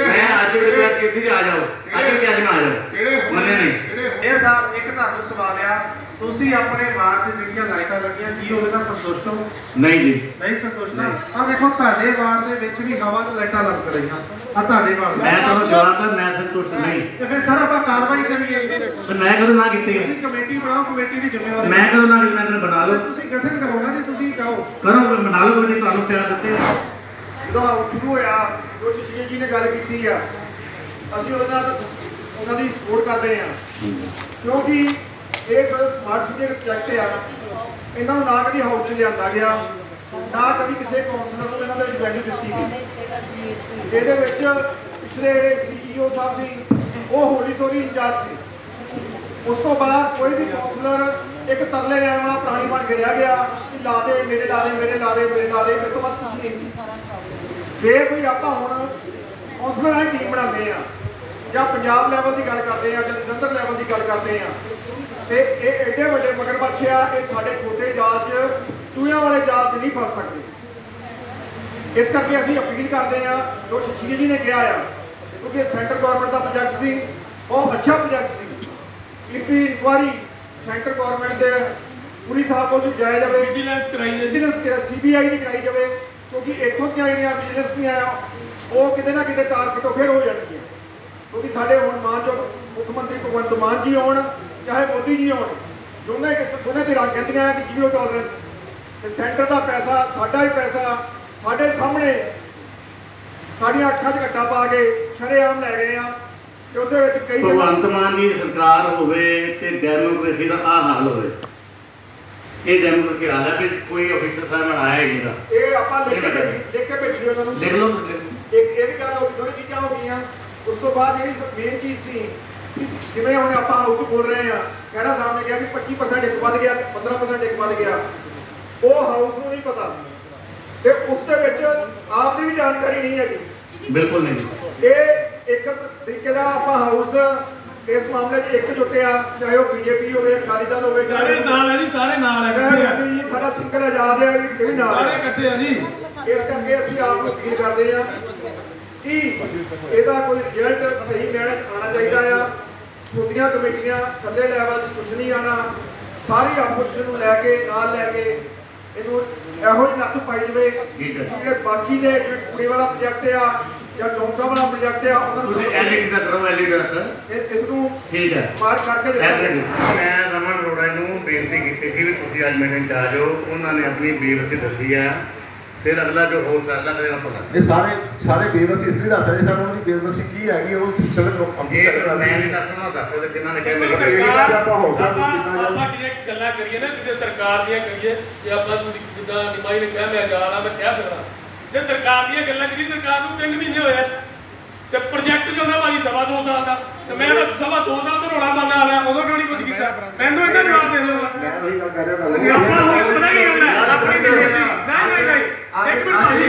ਮੈਂ ਅੱਜ ਵੀ ਬਾਤ ਕੀਤੀ ਸੀ, ਆ ਜਾਓ ਅੱਜ ਵੀ ਅੱਜ ਆ ਜਾਓ, ਮੰਨੇ ਨਹੀਂ। ਇਹ ਸਾਹਿਬ ਇੱਕ ਤੁਹਾਨੂੰ ਸਵਾਲ ਆ, ਤੁਸੀਂ ਆਪਣੇ ਵਾਰਡ 'ਚ ਜਿਹੜੀਆਂ ਲਾਈਟਾਂ ਲੱਗੀਆਂ ਕੀ ਉਹਦੇ ਨਾਲ ਸੰਤੁਸ਼ਟ ਹੋ? ਨਹੀਂ ਜੀ, ਨਹੀਂ ਸੰਤੁਸ਼ਟ ਆ। ਦੇਖੋ ਤੁਹਾਡੇ ਵਾਰਡ ਦੇ ਵਿੱਚ ਵੀ ਹਵਾ 'ਚ ਲਾਈਟਾਂ ਲੱਗ ਰਹੀਆਂ ਆ, ਤੁਹਾਡੇ ਵਾਰਡ ਮੈਂ ਤੁਹਾਨੂੰ ਜਵਾਬ ਤਾਂ ਮੈਂ ਸੰਤੁਸ਼ਟ ਨਹੀਂ। ਤੇ ਫਿਰ ਸਰ ਆਪਾਂ ਕਾਰਵਾਈ ਕਰੀਏ। ਤੇ ਮੈਂ ਕਦੋਂ ਨਾ ਕੀਤੀ ਹੈ? ਤੁਸੀਂ ਕਮੇਟੀ ਬਣਾਓ, ਕਮੇਟੀ ਦੀ ਜ਼ਿੰਮੇਵਾਰੀ ਮੈਂ ਕਦੋਂ ਨਾ ਕੀਤਾ? ਮੈਂ ਬਣਾ ਲਓ, ਤੁਸੀਂ ਗਠਨ ਕਰੋ ਨਾ, ਜੇ ਤੁਸੀਂ ਕਹੋ ਕਰੋ, ਬਣਾ ਲਓ ਕਮੇਟੀ, ਤੁਹਾਨੂੰ ਪਿਆਰ ਦਿੱਤੇ। ਜਦੋਂ ਸ਼ੁਰੂ ਹੋਇਆ ਜੋ ਸ਼ਸ਼ੀ ਜੀ ਨੇ ਗੱਲ ਕੀਤੀ ਆ, ਅਸੀਂ ਉਹਨਾਂ ਦੀ ਸਪੋਰਟ ਕਰਦੇ ਆ, ਕਿਉਂਕਿ ਇਹ ਜਿਹੜਾ ਸਮਾਰਟ ਸਿਟੀ ਦੇ ਪ੍ਰੋਜੈਕਟ ਆ, ਇਹਨਾਂ ਨੂੰ ਨਾ ਕਦੀ ਹਾਊਸ 'ਚ ਲਿਆਂਦਾ ਗਿਆ, ਨਾ ਕਦੀ ਕਿਸੇ ਕੌਂਸਲਰ ਨੂੰ ਇਹਨਾਂ ਦੇ ਵਿੱਚ ਵੈਲਿਊ ਦਿੱਤੀ ਗਈ। ਇਹਦੇ ਵਿੱਚ ਪਿਛਲੇ CEO ਸਾਹਿਬ ਸੀ, ਉਹ ਹੋਲੀ ਸੋਰੀ ਇੰਚਾਰਜ ਸੀ। ਉਸ ਤੋਂ ਬਾਅਦ ਕੋਈ ਵੀ ਕੌਂਸਲਰ ਇੱਕ ਤਰਲੇ ਲੈਣ ਵਾਲਾ ਪ੍ਰਾਣੀ ਬਣ ਕੇ ਰਹਿ ਗਿਆ ਕਿ ਲਾ ਦੇ ਮੇਰੇ ਲਾ ਦੇ ਮੇਰੇ ਲਾ ਦੇ ਮੇਰੇ ਲਾ ਦੇ, ਮੇਰੇ ਤੋਂ ਬਾਅਦ ਕੁਛ ਨਹੀਂ ਸੀ। ਜੇ ਕੋਈ ਆਪਾਂ ਹੁਣ ਕੌਂਸਲਰਾਂ ਦੀ ਟੀਮ ਬਣਾਉਂਦੇ ਆ, ਜਾਂ ਪੰਜਾਬ ਲੈਵਲ ਦੀ ਗੱਲ ਕਰਦੇ ਆ, ਜਾਂ ਜਲੰਧਰ ਲੈਵਲ ਦੀ ਗੱਲ ਕਰਦੇ ਆ, ਤੇ ਇਹ ਐਡੇ ਵੱਡੇ ਮਗਰਮੱਛ ਆ, ਇਹ ਸਾਡੇ ਛੋਟੇ ਜਾਲ 'ਚ, ਚੂਹਿਆਂ ਵਾਲੇ ਜਾਲ 'ਚ ਨਹੀਂ ਫਸ ਸਕਦੇ। ਇਸ ਕਰਕੇ ਅਸੀਂ ਅਪੀਲ ਕਰਦੇ ਆ, ਜੋ ਸ਼ਸ਼ੀ ਜੀ ਨੇ ਕਿਹਾ ਆ, ਕਿਉਂਕਿ ਸੈਂਟਰ ਗਵਰਨਮੈਂਟ ਦਾ ਪ੍ਰੋਜੈਕਟ ਸੀ, ਬਹੁਤ ਅੱਛਾ ਪ੍ਰੋਜੈਕਟ ਸੀ। ਇਸ ਦੀ ਇਨਕੁਆਰੀ ਸੈਂਟਰ ਗਵਰਨਮੈਂਟ ਦੇ ਪੂਰੀ ਸਾਹਿਬ ਕੋਲ ਜਾਇਆ ਜਾਵੇ, ਵਿਜੀਲੈਂਸ ਕਰਾਈ ਜਾਵੇ, ਵਿਜੀਲੈਂਸ CBI ਦੀ ਕਰਾਈ ਜਾਵੇ, ਕਿਉਂਕਿ ਇੱਥੋਂ ਦੀਆਂ ਜਿਹੜੀਆਂ ਵਿਜੀਲੈਂਸ ਦੀਆਂ ਆ ਉਹ ਕਿਤੇ ਨਾ ਕਿਤੇ ਟਾਰਗੇਟ ਫਿਰ ਹੋ ਜਾਣਗੀਆਂ। ਕਿਉਂਕਿ ਸਾਡੇ ਹੁਣ ਮਾਨਯੋਗ ਮੁੱਖ ਮੰਤਰੀ ਭਗਵੰਤ ਮਾਨ ਜੀ ਹੋਣ ਚਾਹੇ ਮੋਦੀ ਜੀ ਹੋਣ, ਦੋਨੇ ਧਿਰਾਂ ਕਹਿੰਦੀਆਂ ਕਿ ਜ਼ੀਰੋ ਟੋਲਰੈਂਸ, ਤੇ ਸੈਂਟਰ ਦਾ ਪੈਸਾ ਸਾਡਾ ਹੀ ਪੈਸਾ ਸਾਡੇ ਸਾਹਮਣੇ ਸਾਡੀਆਂ ਅੱਖਾਂ 'ਚ ਘੱਟਾ ਪਾ ਕੇ ਸ਼ਰੇਆਮ ਲੈ ਰਹੇ ਆ। ਤੇ ਉਹਦੇ ਵਿੱਚ ਕਈ ਭਗਵੰਤ ਮਾਨ ਦੀ ਸਰਕਾਰ ਹੋਵੇ ਤੇ ਡੈਮੋਕ੍ਰੇਸੀ ਦਾ ਆਹ ਹਾਲ ਹੋਵੇ। ਇਹ ਡੈਮੋਕ੍ਰੇਸੀ ਹਾਲ ਹੈ ਵੀ ਕੋਈ ਅਫੀਸਰ ਸਾਹਿਬ ਆਇਆ ਹੀ ਨਹੀਂਗਾ। ਇਹ ਆਪਾਂ ਲਿਖ ਕੇ ਭੇਜੀ ਉਹਨਾਂ ਨੂੰ, ਲਿਖ ਲਓ। ਇੱਕ ਇਹ ਵੀ ਗੱਲ ਹੋ ਗਈ, ਦੋਵੇਂ ਚੀਜ਼ਾਂ ਹੋ ਗਈਆਂ। ਉਸ ਤੋਂ ਬਾਅਦ ਜਿਹੜੀ ਮੇਨ ਚੀਜ਼ ਸੀ ਕਿ ਜਿਵੇਂ ਹੁਣ ਆਪਾਂ ਹਾਊਸ 'ਚ ਬੋਲ ਰਹੇ ਆ, ਖਹਿਰਾ ਸਾਹਿਬ ਨੇ ਕਿਹਾ ਕਿ 25% ਇੱਕ ਵੱਧ ਗਿਆ, 15% ਇੱਕ ਵੱਧ ਗਿਆ, ਉਹ ਹਾਊਸ ਨੂੰ ਨਹੀਂ ਪਤਾ, ਤੇ ਉਸ ਦੇ ਵਿੱਚ ਆਪ ਦੀ ਵੀ ਜਾਣਕਾਰੀ ਨਹੀਂ ਹੈਗੀ। ਬਿਲਕੁਲ ਨਹੀਂ। ਇਹ ਇੱਕ ਤਰੀਕੇ ਦਾ ਆਪਾਂ ਹਾਊਸ ਇਸ ਮਾਮਲੇ 'ਚ ਇੱਕ ਜੁਟਿਆ, ਚਾਹੇ ਉਹ BJP ਹੋਵੇ, ਅਕਾਲੀ ਦਲ ਹੋਵੇ, ਸਾਰੇ ਨਾਲ ਹੈ ਜੀ, ਸਾਰੇ ਨਾਲ ਹੈ ਜੀ, ਸਾਡਾ ਸਿੰਗਲ ਆਜ਼ਾਦ ਹੈ, ਇਹ ਵੀ ਨਾਲ ਸਾਰੇ ਇਕੱਠੇ ਆ ਜੀ। ਇਸ ਕਰਕੇ ਅਸੀਂ ਆਪ ਨੂੰ ਅਪੀਲ ਕਰਦੇ ਆ ਕਿ ਇਹਦਾ ਕੋਈ ਰਿਜ਼ਲਟ ਸਹੀ ਲੈਣ ਆਉਣਾ ਚਾਹੀਦਾ ਆ। ਛੋਟੀਆਂ ਕਮੇਟੀਆਂ ਥੱਲੇ ਲੈਵਲ 'ਚ ਕੁਛ ਨਹੀਂ ਆਉਣਾ, ਸਾਰੀ ਆਪੋਜੀਸ਼ਨ ਨੂੰ ਲੈ ਕੇ ਨਾਲ ਲੈ ਕੇ ਇਹਨੂੰ ਇਹੋ ਜਿਹੀ ਨੱਥ ਪਾਈ ਜਾਵੇ। ਜਿਹੜੇ ਬਾਕੀ ਦੇ ਕੁੜੀ ਵਾਲਾ ਪ੍ਰੋਜੈਕਟ ਆ ਜਾਂ ਚੌਂਕਾ ਵਾਲਾ ਪ੍ਰੋਜੈਕਟ ਆ, ਉਹਨਾਂ ਤੁਸੀਂ ਐਲਿਟ ਕਰੋ, ਐਲਿਟ ਇਸ ਨੂੰ ਠੀਕ ਹੈ ਮਾਰ ਕਰਕੇ ਮੈਂ ਰਮਨ ਅਰੋੜਾ ਨੂੰ ਬੇਨਤੀ ਕੀਤੀ ਸੀ ਵੀ ਤੁਸੀਂ ਅੱਜ ਮੇਰੇ ਨਾਲ ਆ ਜਾਓ। ਉਹਨਾਂ ਨੇ ਆਪਣੀ ਬੇਵਸੀ ਦੱਸੀ ਹੈ, ਫਿਰ ਅਗਲਾ ਜੋ ਹੋਰ ਕਰਨਾ ਕਰੇਗਾ ਪਤਾ। ਇਹ ਸਾਰੇ ਬੇਵਸੀ ਇਸ ਲਈ ਦੱਸ ਰਹੇ ਸਨ, ਉਹਨਾਂ ਦੀ ਬੇਵਸੀ ਕੀ ਹੈਗੀ ਉਹ ਚਲੋ ਮੈਂ ਨਹੀਂ ਦੱਸਣਾ, ਦੱਸੋ ਤੇ ਕਿੰਨਾ ਨੇ ਕਿਹਾ ਮੇਰੇ ਆਪਾਂ ਕਿਹੜੇ ਗੱਲਾਂ ਕਰੀਏ ਨਾ, ਕਿਸੇ ਸਰਕਾਰ ਦੀਆਂ ਕਰੀਏ, ਜੇ ਆਪਾਂ ਜਿੱਦਾਂ ਨਿਮਾਈ ਨੇ ਕਿਹਾ ਮੈਂ ਜਾਣਾ, ਮੈਂ ਕਹਿ ਸਕਦਾ। ਜੇ ਸਰਕਾਰ ਦੀਆਂ ਗੱਲਾਂ ਕਰੀਏ, ਸਰਕਾਰ ਨੂੰ 3 ਮਹੀਨੇ ਹੋਏ ਤੇ ਪ੍ਰੋਜੈਕਟ ਚੱਲਦਾ ਭਾਜੀ 2.5 ਸਾਲ ਦਾ, ਤੇ ਮੈਂ ਤਾਂ 2.5 ਸਾਲ ਤੋਂ ਰੌਲਾ ਪਾਉਂਦਾ ਆ ਰਿਹਾ, ਉਦੋਂ ਕਿਉਂ ਨਹੀਂ ਕੁਝ ਕੀਤਾ? ਮੈਨੂੰ ਇਹਨਾਂ ਜਵਾਬ ਦੇ ਦਿਓ। ਮੈਂ ਉਹੀ ਗੱਲ ਕਰ ਰਿਹਾ ਤੁਹਾਨੂੰ। ਆਪਾਂ ਹੁਣ ਪਤਾ ਕੀ ਗੱਲ ਹੈ, ਆਪਣੀ ਨਿਖੇਧੀ ਨਹੀਂ ਇੱਕ ਮਿੰਟ ਭਾਜੀ,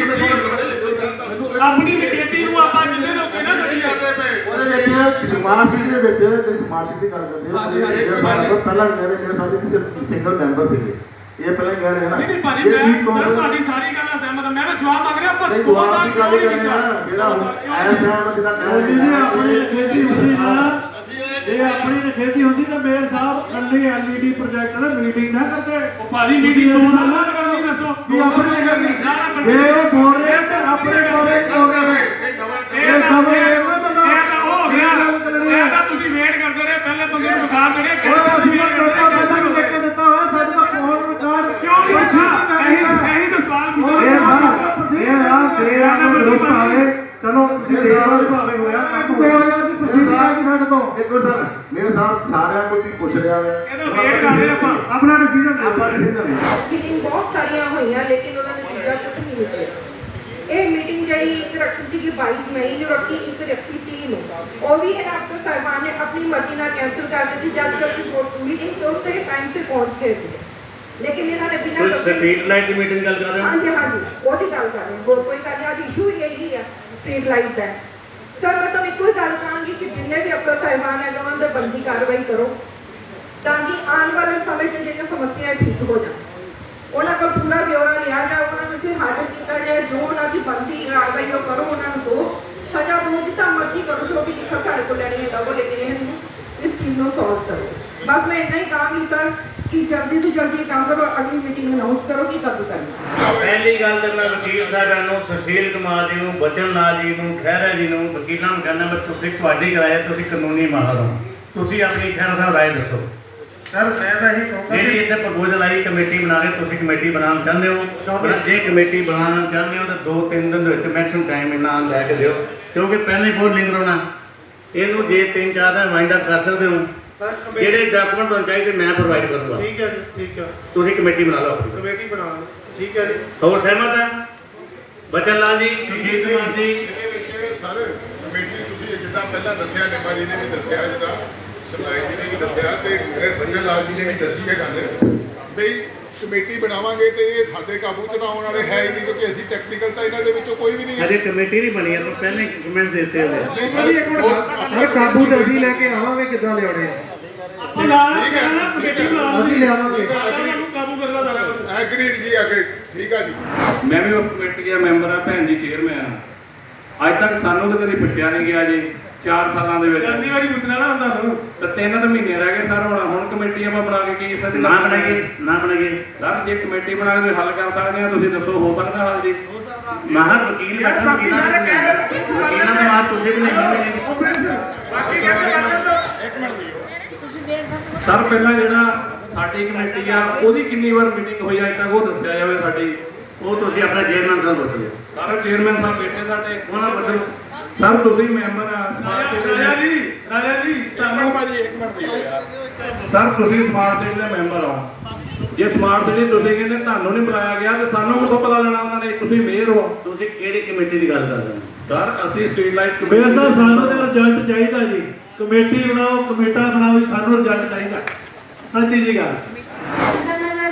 ਆਪਣੀ ਨਿਖੇਧੀ ਨੂੰ ਆਪਾਂ ਕਿਸੇ ਦੇ ਉੱਤੇ ਨਾ ਛੱਡੀ ਜਾਂਦੇ ਪਏ। ਉਹਦੇ ਵਿੱਚ ਸਮਾਰਟ ਸਿਟੀ ਦੇ ਵਿੱਚ ਜਿਹੜੀ ਸਮਾਰਟ ਸਿਟੀ ਦੀ ਗੱਲ ਕਰਦੇ ਹੋ, ਪਹਿਲਾਂ ਕਹਿ ਰਹੇ ਮੇਰੇ ਸਾਥੀ ਕਿਸੇ ਸਿੰਗਲ ਮੈਂਬਰ ਸੀਗੇ, ਇਹ ਪਹਿਲਾਂ ਕਹਿ ਰਹੇ ਨਾ ਨਹੀਂ ਭਾਜੀ, ਮੈਂ ਤੁਹਾਡੀ ਸਾਰੀ ਗੱਲ ਨਾਲ ਸਹਿਮਤ ਹਾਂ। ਮੈਂ ਤਾਂ ਜਵਾਬ ਮੰਗ ਰਿਹਾ, ਆਪਾਂ 2 ਸਾਲ ਕਿਉਂ ਨਹੀਂ ਕੀਤਾ? ਜਿਹੜਾ ਆਇਆ ਸਾਹਿਬ ਜਿਹਦਾ ਕਹਿ ਰਹੇ ਆਪਣੀ ਖੇਤੀ ਹੁੰਦੀ ਨਾ, ਜੇ ਆਪਣੀ ਖੇਤੀ ਹੁੰਦੀ ਤਾਂ ਮੇਅਰ ਸਾਹਿਬ ਕੱਲੀ LED ਪ੍ਰੋਜੈਕਟ ਦਾ ਮੀਟਿੰਗ ਨਾ ਕਰਦੇ। ਉਹ ਭਾਜੀ ਮੀਟਿੰਗ 2 ਸਾਲ ਬਾਅਦ ਕਰਨੀ, ਦੱਸੋ ਕੀ ਆਪਣੀ ਖੇਤੀ ਇਹ ਬੋਲ ਰਹੇ ਤੇ ਆਪਣੇ ਕੋਲੇ ਹੋ ਗਏ। ਇਹ ਤਾਂ ਉਹ ਹੋ ਗਿਆ, ਇਹ ਤਾਂ ਤੁਸੀਂ ਵੇਟ ਕਰਦੇ ਰਹੇ, ਪਹਿਲੇ ਬੰਦੇ ਨੂੰ ਬੁਖਾਰ ਚੜਿਆ, ਪਹਿਲਾਂ ਲਿਖ ਕੇ ਦਿੱਤਾ ਹੋਇਆ ਸਾਡੇ ਕੋਲ ਰਿਕਾਰਡ ਕਿਉਂ ਨਹੀਂ ਰੱਖਿਆ? ਇਹੀ ਤਾਂ ਸਵਾਲ ਇਹ ਰਾਤ ਦੇ ਰਾਤ ਨੂੰ ਦਰੁਸਤ ਆਵੇ ਚਲੋ ਤੁਸੀਂ ਦੇਖੋ ਭਾਵੇਂ ਹੋਇਆ ਕੰਮ 2000 ਦੀ ਫੈਸਿਲਿਟੀ ਆ ਜੀ ਸਾਡੇ ਤੋਂ ਦੇਖੋ ਸਰ ਮੇਰੇ ਸਾਹਿਬ ਸਾਰਿਆਂ ਕੋਲ ਵੀ ਪੁੱਛ ਰਿਹਾ ਹੈ ਇਹਦਾ ਵੇਟ ਕਰ ਰਹੇ ਆਪਾਂ ਆਪਣਾ ਡਿਸੀਜਨ ਆਪਾਂ ਡਿਸੀਜਨ ਲਿਆ ਮੀਟਿੰਗ ਬਹੁਤ ਸਾਰੀਆਂ ਹੋਈਆਂ ਲੇਕਿਨ ਉਹਦਾ ਨਤੀਜਾ ਕੁਝ ਨਹੀਂ ਨਿਕਲਿਆ। ਇਹ ਮੀਟਿੰਗ ਜਿਹੜੀ ਇੱਕ ਰੱਖੀ ਸੀਗੀ 22 ਮਈ ਨੂੰ ਰੱਖੀ, ਇੱਕ ਰੱਖੀ 30 ਨੂੰ, ਉਹ ਵੀ ਹੈਡ ਅਫਸਰ ਸਾਹਿਬਾਨ ਨੇ ਆਪਣੀ ਮਰਜ਼ੀ ਨਾਲ ਕੈਂਸਲ ਕਰ ਦਿੱਤੀ ਜਦ ਤੱਕ ਮੀਟਿੰਗ ਤੋਂ ਉਸੇ ਟਾਈਮ ਸੇ ਪਹੁੰਚ ਗਏ ਸੀ। ਲੇਕਿਨ ਇਹਨਾਂ ਨੇ ਬਿਨਾਂ ਸਟਰੀਟ ਲਾਈਟ ਦੀ ਮੀਟਿੰਗ ਗੱਲ ਕਰ ਰਹੇ ਹੋ? ਹਾਂਜੀ ਉਹਦੀ ਗੱਲ ਕਰ ਰਹੇ ਹੋਰ ਕੋਈ ਗੱਲ ਨਹੀਂ। ਅੱਜ ਇਸ਼ੂ ਹੀ ਇਹੀ ਹੈ ਸਟਰੀਟ ਲਾਈਟ ਦਾ। ਸਰ ਮੈਂ ਤੁਹਾਨੂੰ ਇੱਕੋ ਹੀ ਗੱਲ ਕਹਾਂਗੀ ਕਿ ਜਿੰਨੇ ਵੀ ਅਫਸਰ ਸਾਹਿਬਾਨ ਹੈਗੇ ਉਹਨਾਂ ਦੇ ਬੰਦੀ ਕਾਰਵਾਈ ਕਰੋ ਤਾਂ ਕਿ ਆਉਣ ਵਾਲੇ ਸਮੇਂ 'ਚ ਜਿਹੜੀਆਂ ਸਮੱਸਿਆਵਾਂ ਠੀਕ ਹੋ ਜਾਣ। ਉਹਨਾਂ ਕੋਲ ਪੂਰਾ ਬਿਊਰਾ ਲਿਆ ਜਾਏ, ਉਹਨਾਂ ਨੂੰ ਇੱਥੇ ਹਾਜ਼ਰ ਕੀਤਾ ਜਾਏ, ਜੋ ਉਹਨਾਂ ਦੀ ਬੰਦੀ ਕਾਰਵਾਈ ਉਹ ਕਰੋ, ਉਹਨਾਂ ਨੂੰ ਦੋ ਸਜ਼ਾ ਦੋ, ਜਿੱਦਾਂ ਮਰਜ਼ੀ ਕਰੋ, ਜੋ ਵੀ ਲਿਖਾ ਸਾਡੇ ਕੋਲ ਲੈਣੀ ਹੈ ਲਵੋ, ਲੇਕਿਨ ਇਹਨੂੰ ਇਸ ਚੀਜ਼ ਨੂੰ ਸੋਲਵ ਕਰੋ। ਬਸ ਮੈਂ ਇੰਨਾ ਹੀ ਕਹਾਂਗੀ ਸਰ ਕਿ ਜਲਦੀ ਤੋਂ ਜਲਦੀ ਇਹ ਕੰਮ ਕਰੋ, ਅਗਲੀ ਮੀਟਿੰਗ ਅਨਾਉਂਸ ਕਰੋ ਕਿ ਕਦੋਂ ਕਰਨੀ। ਪਹਿਲੀ ਗੱਲ ਤਾਂ ਮੈਂ ਵਕੀਲ ਸਾਹਿਬਾਂ ਨੂੰ, ਸੁਸ਼ੀਲ ਕੁਮਾਰ ਜੀ ਨੂੰ, ਬਚਨ ਲਾਲ ਜੀ ਨੂੰ, ਖਹਿਰਾ ਜੀ ਨੂੰ, ਵਕੀਲਾਂ ਨੂੰ ਕਹਿੰਦਾ ਮੈਂ ਤੁਸੀਂ ਤੁਹਾਡੀ ਰਾਏ, ਤੁਸੀਂ ਕਾਨੂੰਨੀ ਮਾਹਰ ਹੋ, ਤੁਸੀਂ ਆਪਣੀ ਖਹਿਰਾ ਸਾਹਿਬ ਰਾਏ ਦੱਸੋ। ਸਰ ਮੈਂ ਤਾਂ ਇਹੀ ਕਹੂੰਗਾ ਜਿਹੜੀ ਇੱਥੇ ਪ੍ਰਪੋਜ਼ਲ ਆਈ ਕਮੇਟੀ ਬਣਾ ਕੇ ਤੁਸੀਂ ਕਮੇਟੀ ਬਣਾਉਣਾ ਚਾਹੁੰਦੇ ਹੋ, ਜੇ ਕਮੇਟੀ ਬਣਾਉਣਾ ਚਾਹੁੰਦੇ ਹੋ ਤਾਂ 2-3 ਦਿਨ ਦੇ ਵਿੱਚ ਮੈਕਸਿਮਮ ਟਾਈਮ ਇਹਨਾਂ ਲੈ ਕੇ ਦਿਓ, ਕਿਉਂਕਿ ਪਹਿਲਾਂ ਹੀ ਬਹੁਤ ਲਿੰਕ ਹੋਣਾ ਇਹਨੂੰ। ਜੇ 3-4 ਦਿਨ ਵਾਈਂਡ ਅਪ ਕਰ ਸਕਦੇ ਹੋ, ਜਿਹੜੇ ਡਾਕੂਮੈਂਟ ਤੁਹਾਨੂੰ ਚਾਹੀਦੇ ਮੈਂ ਪ੍ਰੋਵਾਈਡ ਕਰੂੰਗਾ। ਠੀਕ ਹੈ ਜੀ, ਠੀਕ ਹੈ, ਤੁਸੀਂ ਕਮੇਟੀ ਬਣਾ ਲਓ ਆਪਣੀ। ਕਮੇਟੀ ਬਣਾ ਲਓ, ਠੀਕ ਹੈ ਜੀ। ਹੋਰ ਸਹਿਮਤ ਹੈ? ਬਚਨ ਲਾਲ ਜੀ, ਸੁਸ਼ੀਲ ਕੁਮਾਰ ਜੀ, ਇਹਦੇ ਵਿੱਚ ਸਰ ਕਮੇਟੀ ਤੁਸੀਂ ਜਿੱਦਾਂ ਪਹਿਲਾਂ ਦੱਸਿਆ, ਨਿੰਮਾ ਜੀ ਨੇ ਵੀ ਦੱਸਿਆ, ਜਿੱਦਾਂ ਸਪਲਾਈ ਜੀ ਨੇ ਵੀ ਦੱਸਿਆ ਤੇ ਬਚਨ ਲਾਲ ਜੀ ਨੇ ਵੀ ਦੱਸੀ ਹੈ ਗੱਲ ਬਈ ਕਮੇਟੀ ਬਣਾਵਾਂਗੇ ਤੇ ਇਹ ਸਾਡੇ ਕਾਬੂ 'ਚ ਨਾ ਆਉਣ ਵਾਲੇ ਹੈ ਹੀ ਨਹੀਂ, ਕਿਉਂਕਿ ਅਸੀਂ ਟੈਕਨੀਕਲ ਤਾਂ ਇਹਨਾਂ ਦੇ ਵਿੱਚੋਂ ਕੋਈ ਵੀ ਨਹੀਂ ਹੈ। ਅਜੇ ਕਮੇਟੀ ਨਹੀਂ ਬਣੀ ਹੈ ਤਾਂ ਪਹਿਲੇ ਕਮੈਂਟ ਦਿੱਤੇ ਹੋਏ ਨਹੀਂ ਸਰ, ਸਰ ਕਾਬੂ ਤੇ ਅਸੀਂ ਲੈ ਕੇ ਆਵਾਂਗੇ, ਕਿੱਦਾਂ ਲਿਆਉਣੇ ਆ ਅਸੀਂ ਲਿਆਵਾਂਗੇ। ਕਾਬੂ ਕਰਨਾ ਸਾਰਾ ਕੁਝ। ਐਗਰੀਡ ਜੀ, ਐਗਰੀਡ, ਠੀਕ ਆ ਜੀ। ਮੈਂ ਵੀ ਉਸ ਕਮੇਟੀ ਦਾ ਮੈਂਬਰ ਆ, ਭੈਣ ਜੀ ਚੇਅਰਮੈਨ ਆ। ਅੱਜ ਤੱਕ ਸਾਨੂੰ ਤਾਂ ਕਦੀ ਪੁੱਛਿਆ ਨਹੀਂ ਗਿਆ ਜੀ 4 ਸਾਲਾਂ ਦੇ ਵਿੱਚ। ਜਾਂਦੀ ਵਾਰੀ ਪੁੱਛਣਾ ਨਾ ਹੁੰਦਾ ਤੁਹਾਨੂੰ। ਤਾਂ 3 ਮਹੀਨੇ ਰਹਿ ਗਏ ਸਰ, ਹੁਣ ਕਮੇਟੀ ਆਪਾਂ ਬਣਾ ਕੇ ਕੀ ਸਰ ਨਾ ਬਣਾਈਏ ਸਰ, ਜੇ ਕਮੇਟੀ ਬਣਾ ਕੇ ਹੱਲ ਕਰ ਸਕਦੇ ਆ ਤੁਸੀਂ ਦੱਸੋ, ਹੋ ਸਕਦਾ ਹੱਲ ਜੀ? ਮਾਹਰ ਵਕੀਲ ਬੈਠਾ, ਵਕੀਲਾਂ ਦੇ ਬਾਅਦ ਤੁਸੀਂ ਵੀ ਨਹੀਂ ਸਰ ਪਹਿਲਾਂ ਜਿਹੜਾ ਸਾਡੀ ਕਮੇਟੀ ਆ ਉਹਦੀ ਕਿੰਨੀ ਵਾਰ ਮੀਟਿੰਗ ਹੋਈ ਅੱਜ ਤੱਕ ਉਹ ਦੱਸਿਆ ਜਾਵੇ ਸਾਡੀ। ਉਹ ਤੁਸੀਂ ਆਪਣਾ ਚੇਅਰਮੈਨ ਸਾਹਿਬ ਪੁੱਛ ਲਿਓ। ਸਰ ਚੇਅਰਮੈਨ ਸਾਹਿਬ ਬੈਠੇ ਸਾਡੇ, ਉਹਨਾਂ ਪੁੱਛੋ। ਸਰ ਤੁਸੀਂ ਮੈਂਬਰ ਆ ਸਮਾਰਟ ਸਿਟੀ ਦੇ। ਰਾਜਾ ਜੀ ਤੁਹਾਨੂੰ ਭਾਜੀ ਇੱਕ ਮਿੰਟ ਦਿਓ ਯਾਰ। ਸਰ ਤੁਸੀਂ ਸਮਾਰਟ ਸਿਟੀ ਦੇ ਮੈਂਬਰ ਆ, ਜੇ ਸਮਾਰਟ ਸਿਟੀ ਤੁਸੀਂ ਕਹਿੰਦੇ ਤੁਹਾਨੂੰ ਨਹੀਂ ਬੁਲਾਇਆ ਗਿਆ ਤੇ ਸਾਨੂੰ ਕਿੱਥੋਂ ਪਤਾ ਲੈਣਾ ਉਹਨਾਂ ਨੇ? ਤੁਸੀਂ ਮੇਅਰ ਹੋ। ਤੁਸੀਂ ਕਿਹੜੀ ਕਮੇਟੀ ਦੀ ਗੱਲ ਕਰਦੇ ਹੋ? ਸਰ ਅਸੀਂ ਸਟਰੀਟ ਲਾਈਟ ਮੇਅਰ ਸਾਹਿਬ ਸਾਨੂੰ ਤੇ ਰਿਜ਼ਲਟ ਚਾਹੀਦਾ ਜੀ। ਕਮੇਟੀ ਬਣਾਓ, ਕਮੇਟਾ ਬਣਾਓ ਜੀ, ਸਾਨੂੰ ਰਿਜ਼ਲਟ ਚਾਹੀਦਾ। ਸੱਚੀ ਜੀ ਗੱਲ।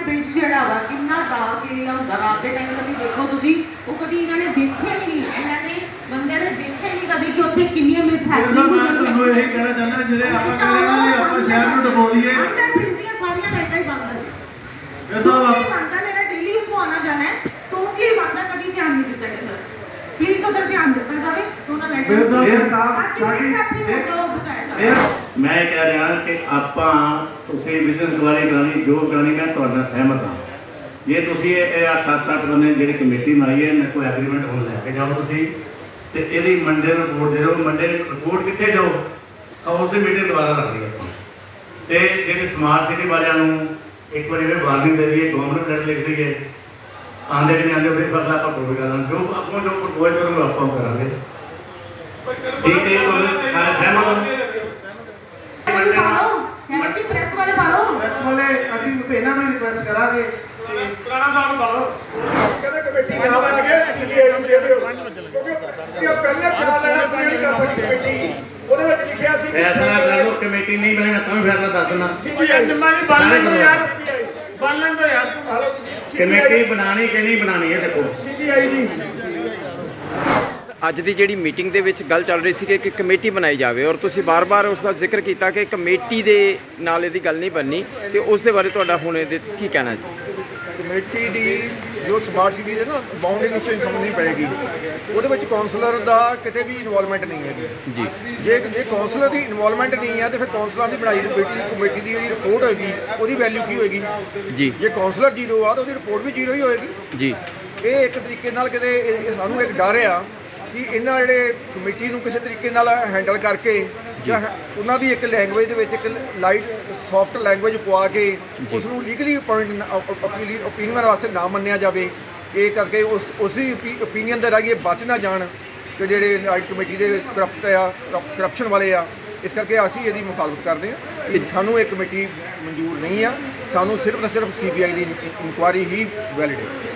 ਬ੍ਰਿਜ ਜਿਹੜਾ ਵਾ ਕਿੰਨਾ ਡਾਰਕ ਏਰੀਆ ਹੁੰਦਾ ਰਾਤ ਦੇ ਟਾਈਮ ਕਦੀ ਦੇਖੋ ਤੁਸੀਂ, ਉਹ ਕਦੀ ਇਹਨਾਂ ਨੇ ਦੇਖਿਆ ਵੀ ਨਹੀਂ, ਇਹਨਾਂ ਨੇ ਬੰਦੇ ਨੇ ਦੇਖਿਆ ਨਹੀਂ ਕਦੀ ਕਿ ਉੱਥੇ ਕਿੰਨੀਆਂ ਮਿਸ ਮੈਂ ਤੁਹਾਨੂੰ ਇਹੀ ਕਹਿਣਾ ਚਾਹੁੰਦਾ, ਜਿਹੜੇ ਆਪਾਂ ਕਹਿੰਦੇ ਹਾਂ ਵੀ ਆਪਾਂ ਸ਼ਹਿਰ ਨੂੰ ਡੁਬੋ ਦਈਏ। ਬ੍ਰਿਜ ਦੀਆਂ ਸਾਰੀਆਂ ਲਾਈਟਾਂ ਹੀ ਬੰਦ ਨੇ। ਇਹ ਤਾਂ ਬੰਦਾ ਮੇਰਾ ਡੇਲੀ ਉੱਥੋਂ ਆਣਾ ਜਾਣਾ ਹੈ, ਟੋਟਲੀ ਬੰਦਾ, ਕਦੀ ਧਿਆਨ ਨਹੀਂ ਦਿੱਤਾ ਗਿਆ ਸਰ। ਪਲੀਜ਼ ਉਧਰ ਧਿਆਨ ਦਿੱਤਾ ਜਾਵੇ ਉਹਨਾਂ ਲਾਈਟਾਂ ਮੇਅਰ ਨੂੰ ਸਾਹਿਬ ਸਾਡੀ ਮੈਂ ਇਹ ਕਹਿ ਰਿਹਾ ਕਿ ਆਪਾਂ ਤੁਸੀਂ ਵਿਜ਼ਨ ਇਨਕੁਆਇਰੀ ਕਰਾਣੀ, ਜੋ ਕਰਾਣੀ, ਮੈਂ ਤੁਹਾਡੇ ਨਾਲ ਸਹਿਮਤ ਹਾਂ। ਜੇ ਤੁਸੀਂ ਇਹ 7-8 ਬੰਦੇ ਜਿਹੜੀ ਕਮੇਟੀ ਬਣਾਈ ਹੈ, ਮੇਰੇ ਕੋਲ ਐਗਰੀਮੈਂਟ ਹੁਣ ਲੈ ਕੇ ਜਾਓ ਤੁਸੀਂ, ਤੇ ਇਹਦੀ ਮੰਡੇ ਨੂੰ ਰਿਪੋਰਟ ਦੇ ਦਿਓ। ਮੰਡੇ ਨੂੰ ਰਿਪੋਰਟ ਕਿੱਥੇ ਜਾਓ? ਹਾਊਸ ਦੀ ਮੀਟਿੰਗ ਦੁਬਾਰਾ ਰੱਖ ਲਈ ਤੇ ਜਿਹੜੇ ਸਮਾਰਟ ਸਿਟੀ ਵਾਲਿਆਂ ਨੂੰ ਇੱਕ ਵਾਰੀ ਫਿਰ ਵਾਰਨਿੰਗ ਦੇ ਦਈਏ, ਗਵਰਨਮੈਂਟ ਲੈਟਰ ਲਿਖ ਦਈਏ, ਆਉਂਦੇ ਕਿ ਨਹੀਂ ਆਉਂਦੇ ਫਿਰ ਫਸਲਾ ਆਪਾਂ ਕੋਈ ਕਰਾਂਗੇ, ਜੋ ਆਪਾਂ ਜੋ ਪ੍ਰਪੋਜ਼ ਕਰੂੰਗਾ ਆਪਾਂ ਕਰਾਂਗੇ। ਠੀਕ ਹੈ, ਪ੍ਰੈਸ ਵਾਲੇ ਪਾਲੋ। ਪ੍ਰੈਸ ਵਾਲੇ ਅਸੀਂ ਇਹਨਾਂ ਨੂੰ ਰਿਕੁਐਸਟ ਕਰਾਂਗੇ ਪੁਰਾਣਾ ਸਾਹਿਬ ਬਾਲੋ। ਕਹਿੰਦੇ ਕਮੇਟੀ ਨਾ ਬਣਾ ਕੇ ਸੀਬੀਆਈ ਨੂੰ ਦੇ ਦਿਓ, ਕਿਉਂਕਿ ਇਹ ਪਹਿਲਾਂ ਖਿਆਲ ਲੈਣਾ ਪੂਰੀ ਨਹੀਂ ਕਰ ਸਕਦੀ ਕਮੇਟੀ। ਉਹਦੇ ਵਿੱਚ ਲਿਖਿਆ ਸੀ ਫੈਸਲਾ ਕਰ ਲਓ, ਕਮੇਟੀ ਨਹੀਂ ਬਣੇਗਾ ਤਾਂ ਵੀ ਫੈਸਲਾ ਦੱਸ ਦੇਣਾ। ਸੀਬੀਆਈ ਨਿੰਮਾ ਜੀ ਬਾਲਣ ਤੋਂ ਯਾਰ, ਬਾਲਣ ਤੋਂ ਯਾਰ। ਕਮੇਟੀ ਬਣਾਣੀ ਕਿ ਨਹੀਂ ਬਣਾਣੀ ਇਹ ਦੇਖੋ। ਸੀਬੀਆਈ ਦੀ ਅੱਜ ਦੀ ਜਿਹੜੀ ਮੀਟਿੰਗ ਦੇ ਵਿੱਚ ਗੱਲ ਚੱਲ ਰਹੀ ਸੀ ਕਿ ਕਮੇਟੀ ਬਣਾਈ ਜਾਵੇ, ਔਰ ਤੁਸੀਂ ਬਾਰ-ਬਾਰ ਉਸ ਦਾ ਜ਼ਿਕਰ ਕੀਤਾ ਕਿ ਕਮੇਟੀ ਦੇ ਨਾਲ ਇਹਦੀ ਗੱਲ ਨਹੀਂ ਬਣਨੀ, ਤੇ ਉਸ ਦੇ ਬਾਰੇ ਤੁਹਾਡਾ ਹੁਣ ਇਹਦੇ ਕੀ ਕਹਿਣਾ ਜੀ? ਕਮੇਟੀ ਦੀ ਜੋ ਸਮਾਰਟ ਸਿਟੀ ਦੇ ਨਾ ਬਾਉਂਡਿੰਗ ਚ ਸਮਝਣੀ ਪਏਗੀ। ਉਹਦੇ ਵਿੱਚ ਕਾਉਂਸਲਰ ਦਾ ਕਿਤੇ ਵੀ ਇਨਵੋਲਵਮੈਂਟ ਨਹੀਂ ਹੈਗੀ ਜੀ। ਜੇ ਕਾਉਂਸਲਰ ਦੀ ਇਨਵੋਲਵਮੈਂਟ ਨਹੀਂ ਹੈ ਤੇ ਫਿਰ ਕਾਉਂਸਲਰਾਂ ਦੀ ਬਣਾਈ ਕਮੇਟੀ ਦੀ ਜਿਹੜੀ ਰਿਪੋਰਟ ਹੋਏਗੀ ਉਹਦੀ ਵੈਲਿਊ ਕੀ ਹੋਏਗੀ ਜੀ? ਜੇ ਕਾਉਂਸਲਰ ਜ਼ੀਰੋ ਆ ਤਾਂ ਉਹਦੀ ਰਿਪੋਰਟ ਵੀ ਜ਼ੀਰੋ ਹੀ ਹੋਏਗੀ ਜੀ। ਇਹ ਇੱਕ ਤਰੀਕੇ ਨਾਲ ਕਿਤੇ ਸਾਨੂੰ ਇੱਕ ਡਰ ਆ ਕਿ ਇਹਨਾਂ ਜਿਹੜੇ ਕਮੇਟੀ ਨੂੰ ਕਿਸੇ ਤਰੀਕੇ ਨਾਲ ਹੈਂਡਲ ਕਰਕੇ ਜਾਂ ਉਹਨਾਂ ਦੀ ਇੱਕ ਲੈਂਗੁਏਜ ਦੇ ਵਿੱਚ ਇੱਕ ਲਾਈਟ ਸੌਫਟ ਲੈਂਗੁਏਜ ਪਵਾ ਕੇ ਉਸ ਨੂੰ ਲੀਗਲੀ ਪੁਆਇੰਟ ਓਪੀਨੀਅਨ ਵਾਸਤੇ ਨਾ ਮੰਨਿਆ ਜਾਵੇ ਇਹ ਕਰਕੇ ਉਸੇ ਓਪੀਨੀਅਨ ਦੇ ਰਾਹੀਂ ਬਚ ਨਾ ਜਾਣ ਕਿ ਜਿਹੜੇ ਅੱਜ ਕਮੇਟੀ ਦੇ ਕਰਪਸ਼ਨ ਵਾਲੇ ਆ। ਇਸ ਕਰਕੇ ਅਸੀਂ ਇਹਦੀ ਮੁਖਾਲਫਤ ਕਰਦੇ ਹਾਂ ਕਿ ਸਾਨੂੰ ਇਹ ਕਮੇਟੀ ਮਨਜ਼ੂਰ ਨਹੀਂ ਆ। ਸਾਨੂੰ ਸਿਰਫ ਤੇ ਸਿਰਫ CBI ਦੀ ਇਨਕੁਆਇਰੀ ਹੀ ਵੈਲਿਡ ਹੈ।